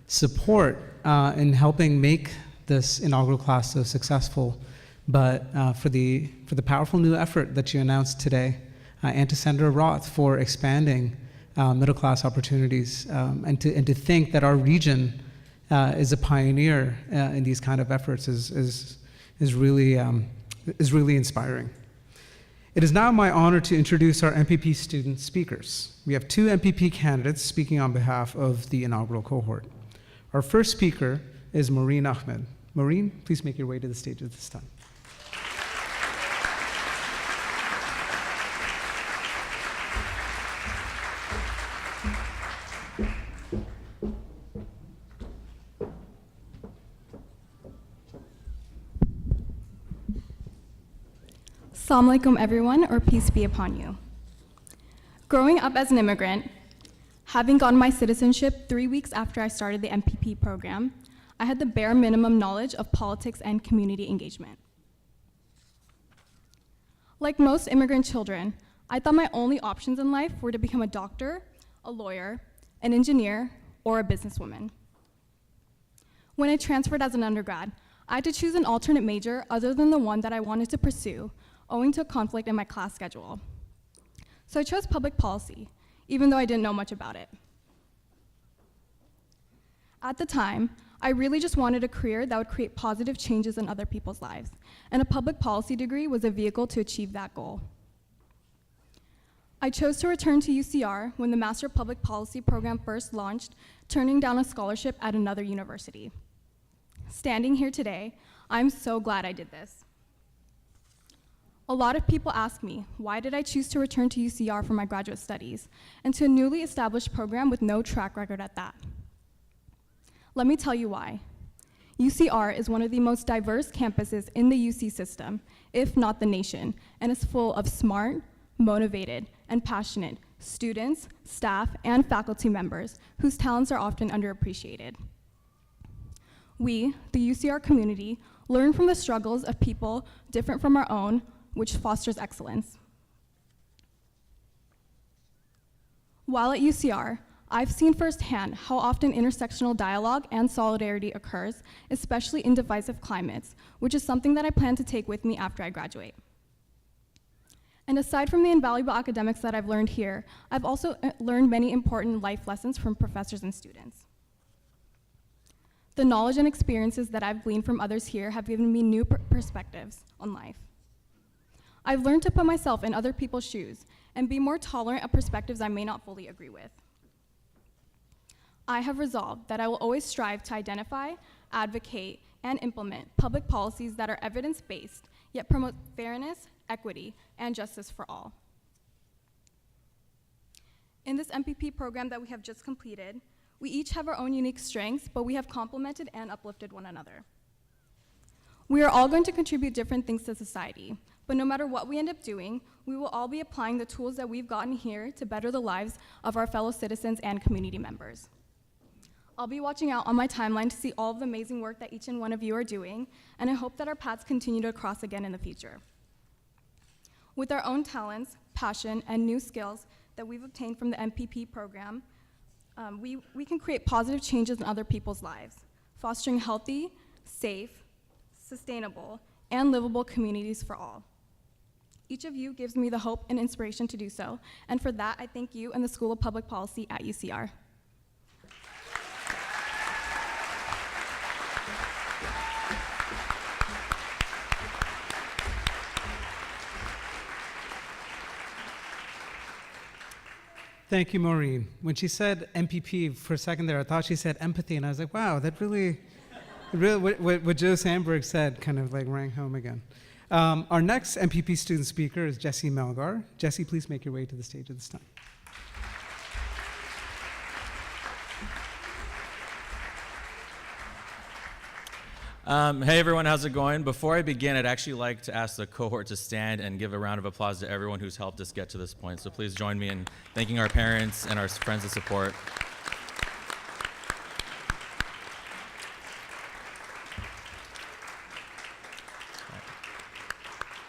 S1: support in helping make this inaugural class so successful, but for the powerful new effort that you announced today, and to Senator Roth for expanding middle class opportunities, and to think that our region is a pioneer in these kind of efforts is really inspiring. It is now my honor to introduce our MPP student speakers. We have two MPP candidates speaking on behalf of the inaugural cohort. Our first speaker is Maureen Ahmed. Maureen, please make your way to the stage at this time.
S7: Assalamu alaikum, everyone, or peace be upon you. Growing up as an immigrant, having gotten my citizenship 3 weeks after I started the MPP program, I had the bare minimum knowledge of politics and community engagement. Like most immigrant children, I thought my only options in life were to become a doctor, a lawyer, an engineer, or a businesswoman. When I transferred as an undergrad, I had to choose an alternate major other than the one that I wanted to pursue, owing to a conflict in my class schedule. So I chose public policy, even though I didn't know much about it. At the time, I really just wanted a career that would create positive changes in other people's lives, and a public policy degree was a vehicle to achieve that goal. I chose to return to UCR when the Master of Public Policy program first launched, turning down a scholarship at another university. Standing here today, I'm so glad I did this. A lot of people ask me, why did I choose to return to UCR for my graduate studies, and to a newly established program with no track record at that? Let me tell you why. UCR is one of the most diverse campuses in the UC system, if not the nation, and is full of smart, motivated, and passionate students, staff, and faculty members whose talents are often underappreciated. We, the UCR community, learn from the struggles of people different from our own, which fosters excellence. While at UCR, I've seen firsthand how often intersectional dialogue and solidarity occurs, especially in divisive climates, which is something that I plan to take with me after I graduate. And aside from the invaluable academics that I've learned here, I've also learned many important life lessons from professors and students. The knowledge and experiences that I've gleaned from others here have given me new perspectives on life. I've learned to put myself in other people's shoes and be more tolerant of perspectives I may not fully agree with. I have resolved that I will always strive to identify, advocate, and implement public policies that are evidence-based, yet promote fairness, equity, and justice for all. In this MPP program that we have just completed, we each have our own unique strengths, but we have complemented and uplifted one another. We are all going to contribute different things to society, but no matter what we end up doing, we will all be applying the tools that we've gotten here to better the lives of our fellow citizens and community members. I'll be watching out on my timeline to see all of the amazing work that each and one of you are doing, and I hope that our paths continue to cross again in the future. With our own talents, passion, and new skills that we've obtained from the MPP program, we can create positive changes in other people's lives, fostering healthy, safe, sustainable, and livable communities for all. Each of you gives me the hope and inspiration to do so, and for that, I thank you and the School of Public Policy at UCR.
S1: Thank you, Maureen. When she said MPP for a second there, I thought she said empathy, and I was like, wow, that really what Joe Sanberg said kind of like rang home again. Our next MPP student speaker is Jesse Melgar. Jesse, please make your way to the stage at this time.
S8: Hey everyone, how's it going? Before I begin, I'd actually like to ask the cohort to stand and give a round of applause to everyone who's helped us get to this point. So please join me in thanking our parents and our friends of support.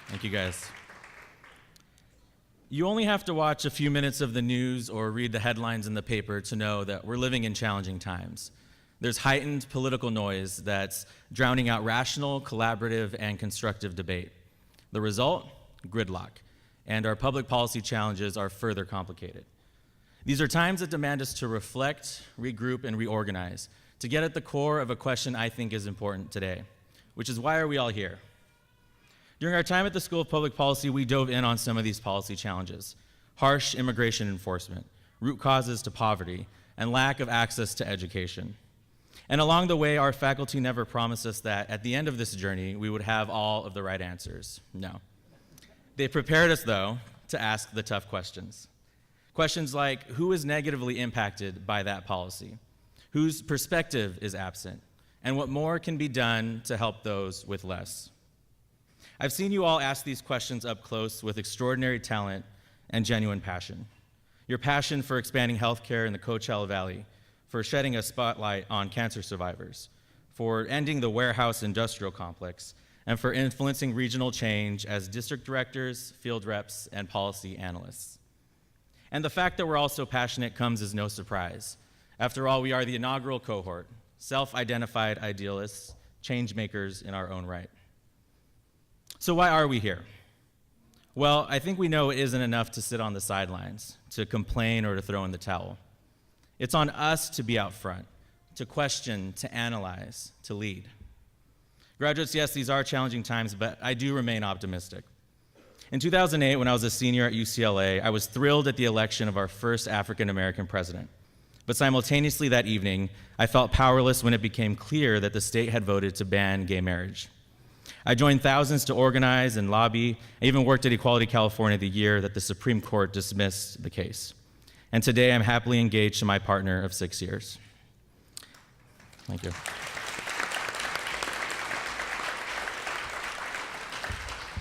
S8: Thank you, guys. You only have to watch a few minutes of the news or read the headlines in the paper to know that we're living in challenging times. There's heightened political noise that's drowning out rational, collaborative, and constructive debate. The result? Gridlock. And our public policy challenges are further complicated. These are times that demand us to reflect, regroup, and reorganize to get at the core of a question I think is important today, which is, why are we all here? During our time at the School of Public Policy, we dove in on some of these policy challenges: harsh immigration enforcement, root causes to poverty, and lack of access to education. And along the way, our faculty never promised us that at the end of this journey, we would have all of the right answers. No. They prepared us, though, to ask the tough questions. Questions like, who is negatively impacted by that policy? Whose perspective is absent? And what more can be done to help those with less? I've seen you all ask these questions up close with extraordinary talent and genuine passion. Your passion for expanding healthcare in the Coachella Valley, for shedding a spotlight on cancer survivors, for ending the warehouse industrial complex, and for influencing regional change as district directors, field reps, and policy analysts. And the fact that we're all so passionate comes as no surprise. After all, we are the inaugural cohort, self-identified idealists, change makers in our own right. So why are we here? Well, I think we know it isn't enough to sit on the sidelines, to complain, or to throw in the towel. It's on us to be out front, to question, to analyze, to lead. Graduates, yes, these are challenging times, but I do remain optimistic. In 2008, when I was a senior at UCLA, I was thrilled at the election of our first African-American president. But simultaneously that evening, I felt powerless when it became clear that the state had voted to ban gay marriage. I joined thousands to organize and lobby. I even worked at Equality California the year that the Supreme Court dismissed the case. And today I'm happily engaged to my partner of 6 years. Thank you.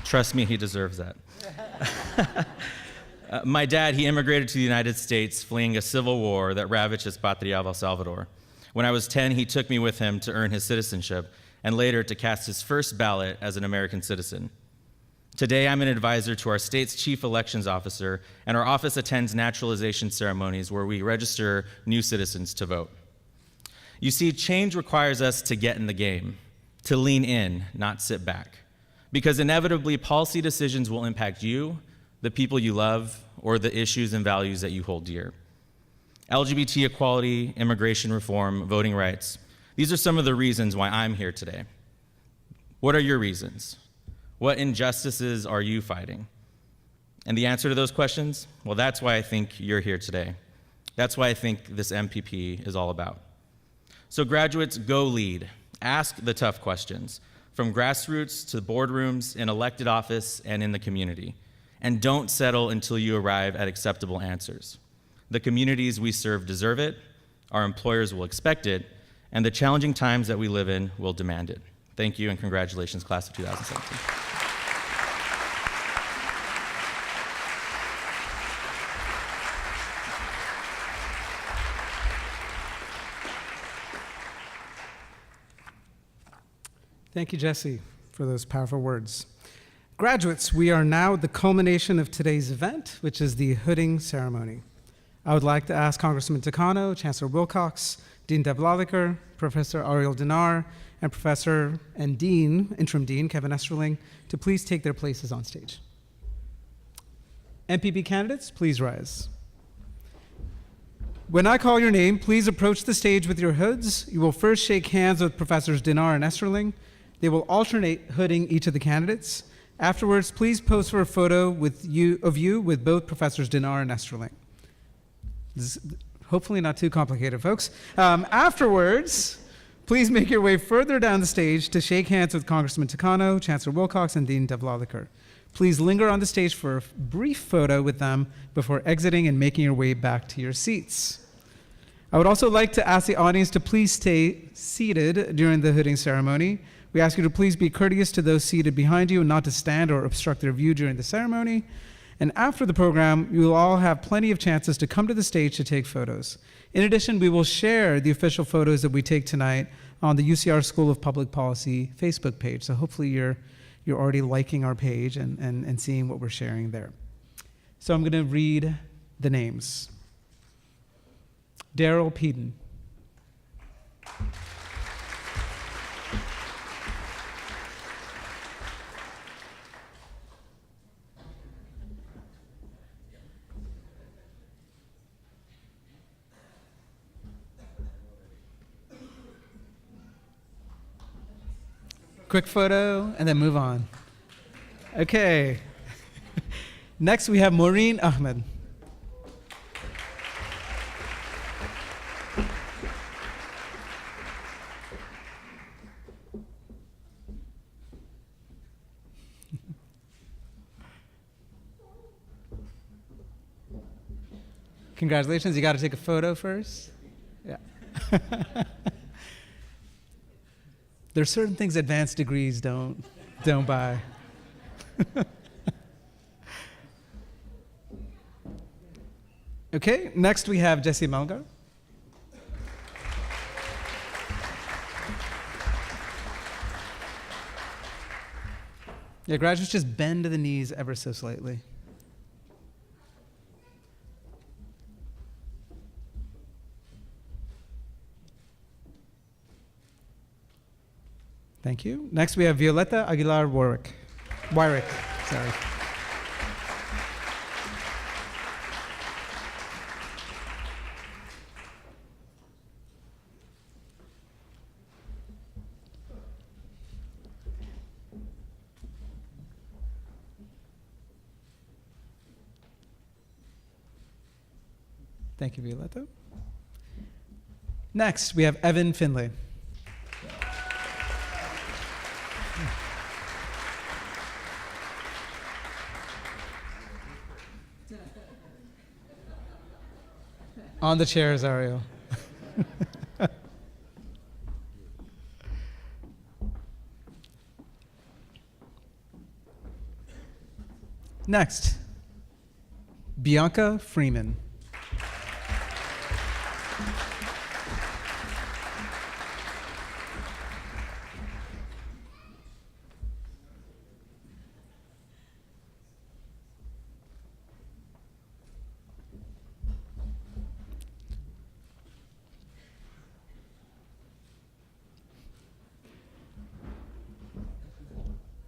S8: Trust me, he deserves that. My dad, he immigrated to the United States fleeing a civil war that ravaged his patria of El Salvador. When I was 10, he took me with him to earn his citizenship and later to cast his first ballot as an American citizen. Today, I'm an advisor to our state's chief elections officer, and our office attends naturalization ceremonies where we register new citizens to vote. You see, change requires us to get in the game, to lean in, not sit back. Because inevitably, policy decisions will impact you, the people you love, or the issues and values that you hold dear. LGBT equality, immigration reform, voting rights, these are some of the reasons why I'm here today. What are your reasons? What injustices are you fighting? And the answer to those questions? Well, that's why I think you're here today. That's why I think this MPP is all about. So graduates, go lead. Ask the tough questions, from grassroots to boardrooms, in elected office, and in the community. And don't settle until you arrive at acceptable answers. The communities we serve deserve it, our employers will expect it, and the challenging times that we live in will demand it. Thank you, and congratulations, class of 2017.
S1: Thank you, Jesse, for those powerful words. Graduates, we are now at the culmination of today's event, which is the hooding ceremony. I would like to ask Congressman Takano, Chancellor Wilcox, Dean Deb Laliker, Professor Ariel Dinar, and Professor and Dean, Interim Dean Kevin Esterling, to please take their places on stage. MPP candidates, please rise. When I call your name, please approach the stage with your hoods. You will first shake hands with Professors Dinar and Esterling. They will alternate hooding each of the candidates. Afterwards, please pose for a photo of you with both Professors Dinar and Esterling. This is hopefully not too complicated, folks. Afterwards, please make your way further down the stage to shake hands with Congressman Takano, Chancellor Wilcox, and Dean Deb Laliker. Please linger on the stage for a brief photo with them before exiting and making your way back to your seats. I would also like to ask the audience to please stay seated during the hooding ceremony. We ask you to please be courteous to those seated behind you and not to stand or obstruct their view during the ceremony. And after the program, you will all have plenty of chances to come to the stage to take photos. In addition, we will share the official photos that we take tonight on the UCR School of Public Policy Facebook page. So hopefully you're you're already liking our page and seeing what we're sharing there. So I'm going to read the names. Daryl Peden. Quick photo, and then move on. Okay. Next, we have Maureen Ahmed. Congratulations, you got to take a photo first. Yeah. There's certain things advanced degrees don't buy. Okay, next we have Jesse Melgar. Yeah, graduates, just bend to the knees ever so slightly. Thank you. Next, we have Violeta Aguilar Wyrick. Sorry. Thank you, Violeta. Next, we have Evan Finlay. On the chairs, Ariel. Next, Bianca Freeman.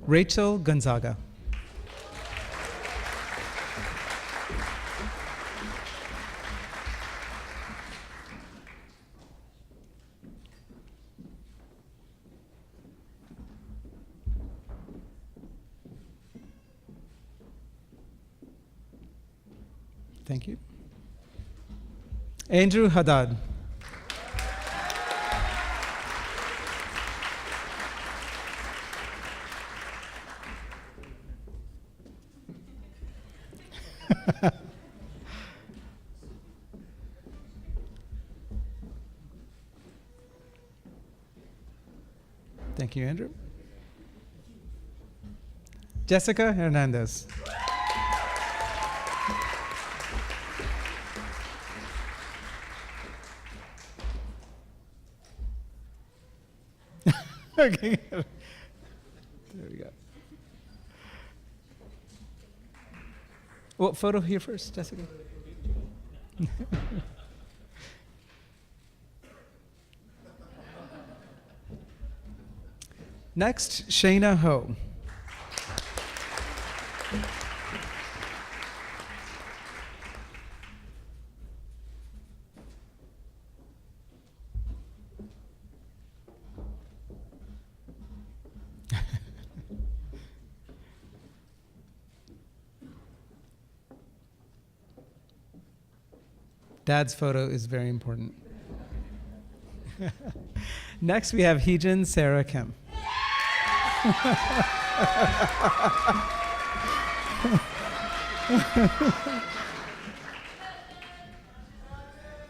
S1: Rachel Gonzaga. Thank you. Andrew Haddad. Thank you, Andrew. Jessica Hernandez. Okay. There we go. Well, photo here first, Jessica. Next, Shayna Ho. Dad's photo is very important. Next, we have Heejin Sarah Kim.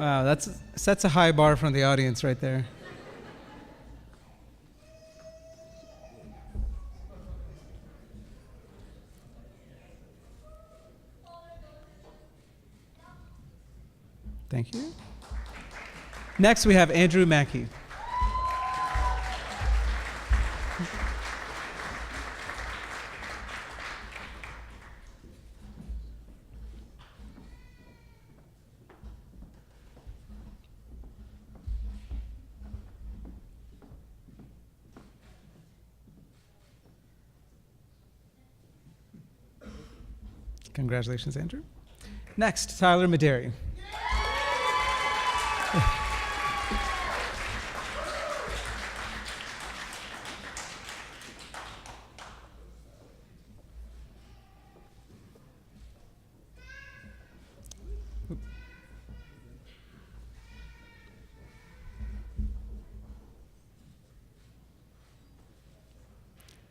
S1: Wow, that sets a high bar from the audience right there. Thank you. Next, we have Andrew Mackey. Congratulations, Andrew. Next, Tyler Maderi.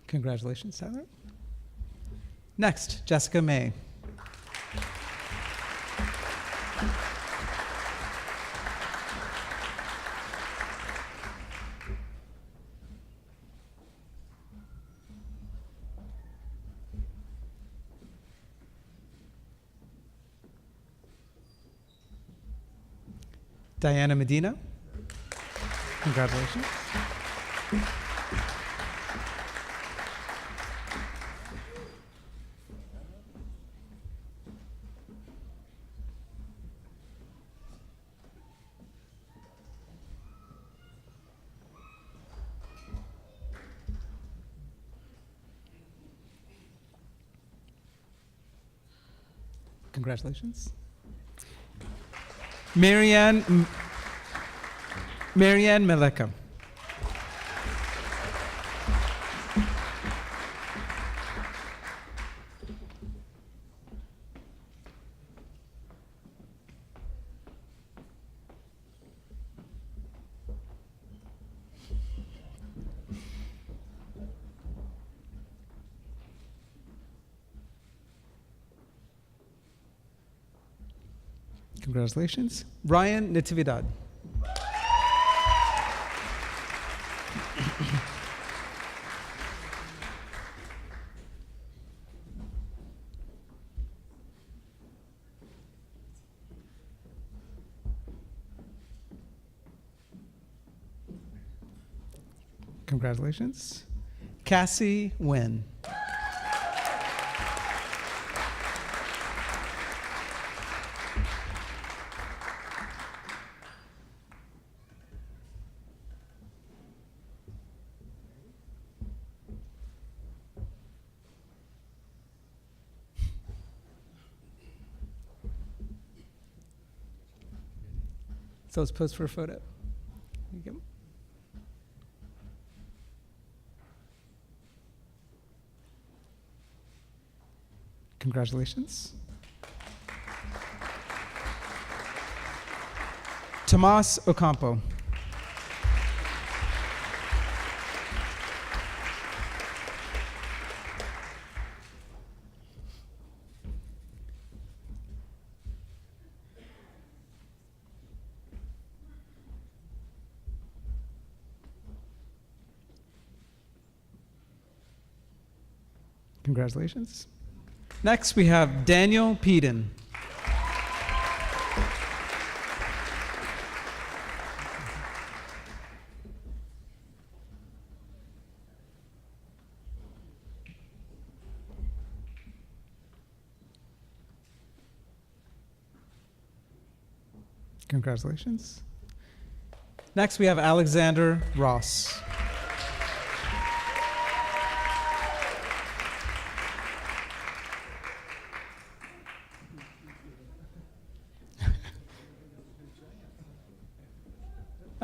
S1: Congratulations, Tyler. Next, Jessica May. Diana Medina. Congratulations. Congratulations. Marianne Meleka. Congratulations. Ryan Natividad. Congratulations. Cassie Nguyen. So let's pose for a photo. There you go. Congratulations. Tomas Ocampo. Congratulations. Next, we have Daniel Peden. Congratulations. Next, we have Alexander Ross.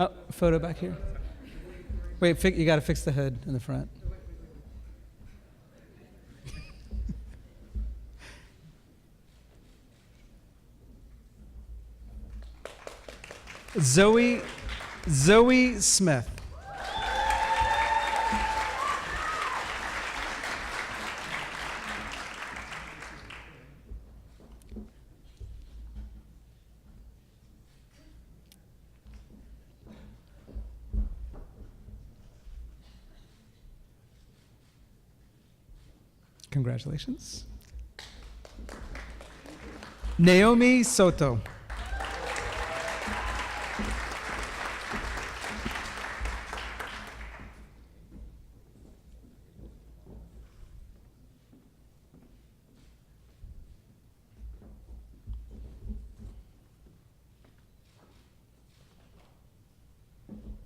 S1: Oh, photo back here. Wait, you got to fix the hood in the front. Zoe Smith. Congratulations. Naomi Soto.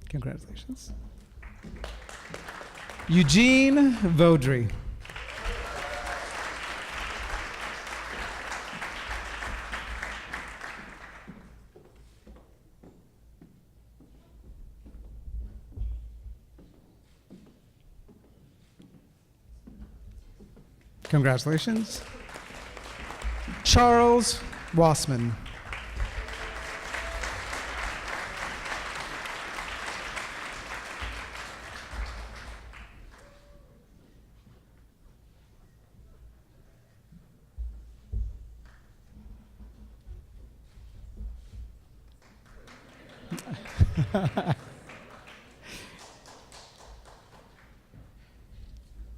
S1: Congratulations. Eugene Vaudry. Congratulations. Charles Wassman.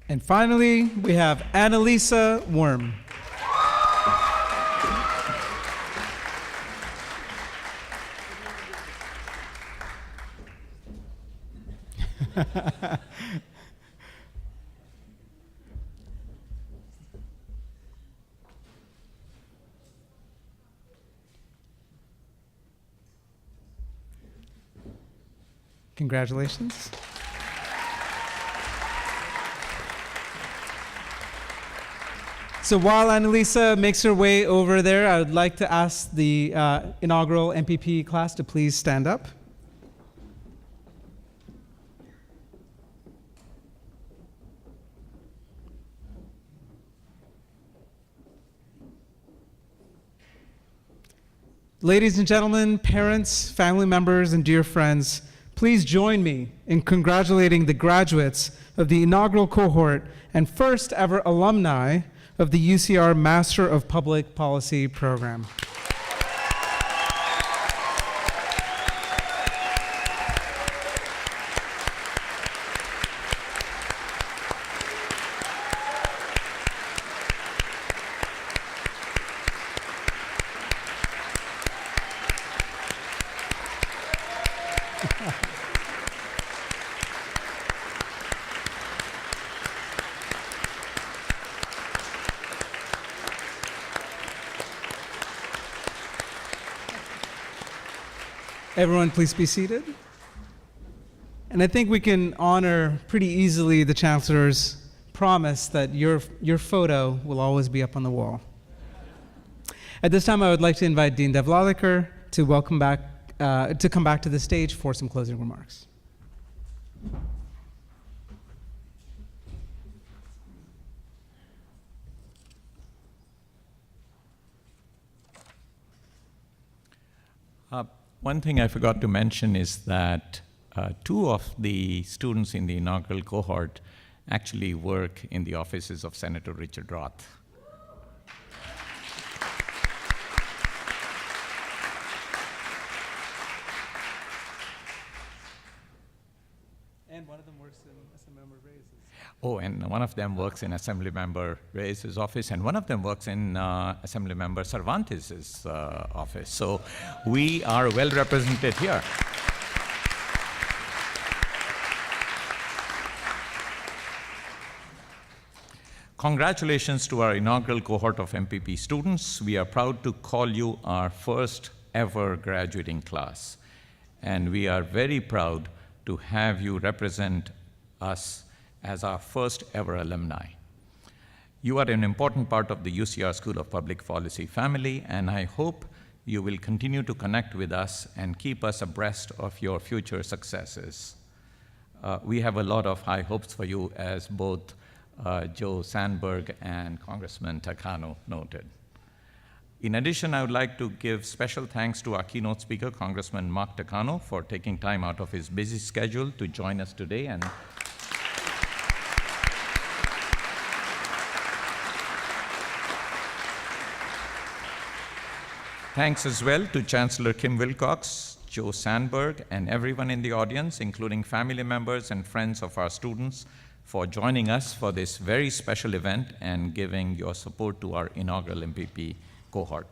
S1: And finally, we have Annalisa Worm. Congratulations. So while Annalisa makes her way over there, I would like to ask the inaugural MPP class to please stand up. Ladies and gentlemen, parents, family members, and dear friends, please join me in congratulating the graduates of the inaugural cohort and first ever alumni of the UCR Master of Public Policy program. Everyone, please be seated. And I think we can honor pretty easily the Chancellor's promise that your photo will always be up on the wall. At this time, I would like to invite Dean Devlaliker to come back to the stage for some closing remarks.
S2: One thing I forgot to mention is that two of the students in the inaugural cohort actually work in the offices of Senator Richard Roth.
S1: And one of them works in Assemblymember Reyes'.
S2: Oh, and one of them works in Assemblymember Reyes' office, and one of them works in Assemblymember Cervantes' office. So we are well represented here. Congratulations to our inaugural cohort of MPP students. We are proud to call you our first ever graduating class. And we are very proud to have you represent us as our first ever alumni. You are an important part of the UCR School of Public Policy family, and I hope you will continue to connect with us and keep us abreast of your future successes. We have a lot of high hopes for you, as both Joe Sanberg and Congressman Takano noted. In addition, I would like to give special thanks to our keynote speaker, Congressman Mark Takano, for taking time out of his busy schedule to join us today. And thanks as well to Chancellor Kim Wilcox, Joe Sanberg, and everyone in the audience, including family members and friends of our students, for joining us for this very special event and giving your support to our inaugural MPP cohort.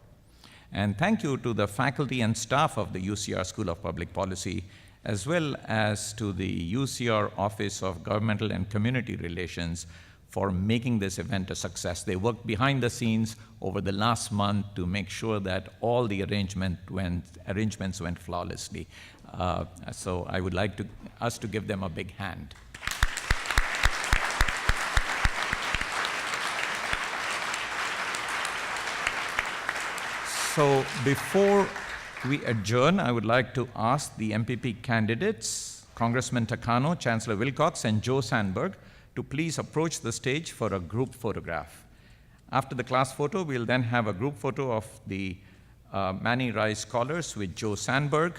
S2: And thank you to the faculty and staff of the UCR School of Public Policy, as well as to the UCR Office of Governmental and Community Relations for making this event a success. They worked behind the scenes over the last month to make sure that all the arrangements went flawlessly. So I would like us to give them a big hand. So before we adjourn, I would like to ask the MPP candidates, Congressman Takano, Chancellor Wilcox, and Joe Sanberg, to please approach the stage for a group photograph. After the class photo, we'll then have a group photo of the Manny Rice Scholars with Joe Sanberg.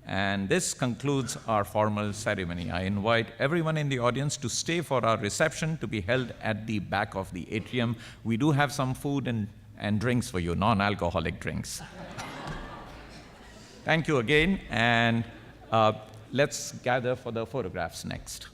S2: And this concludes our formal ceremony. I invite everyone in the audience to stay for our reception to be held at the back of the atrium. We do have some food and drinks for you, non-alcoholic drinks. Thank you again, and let's gather for the photographs next.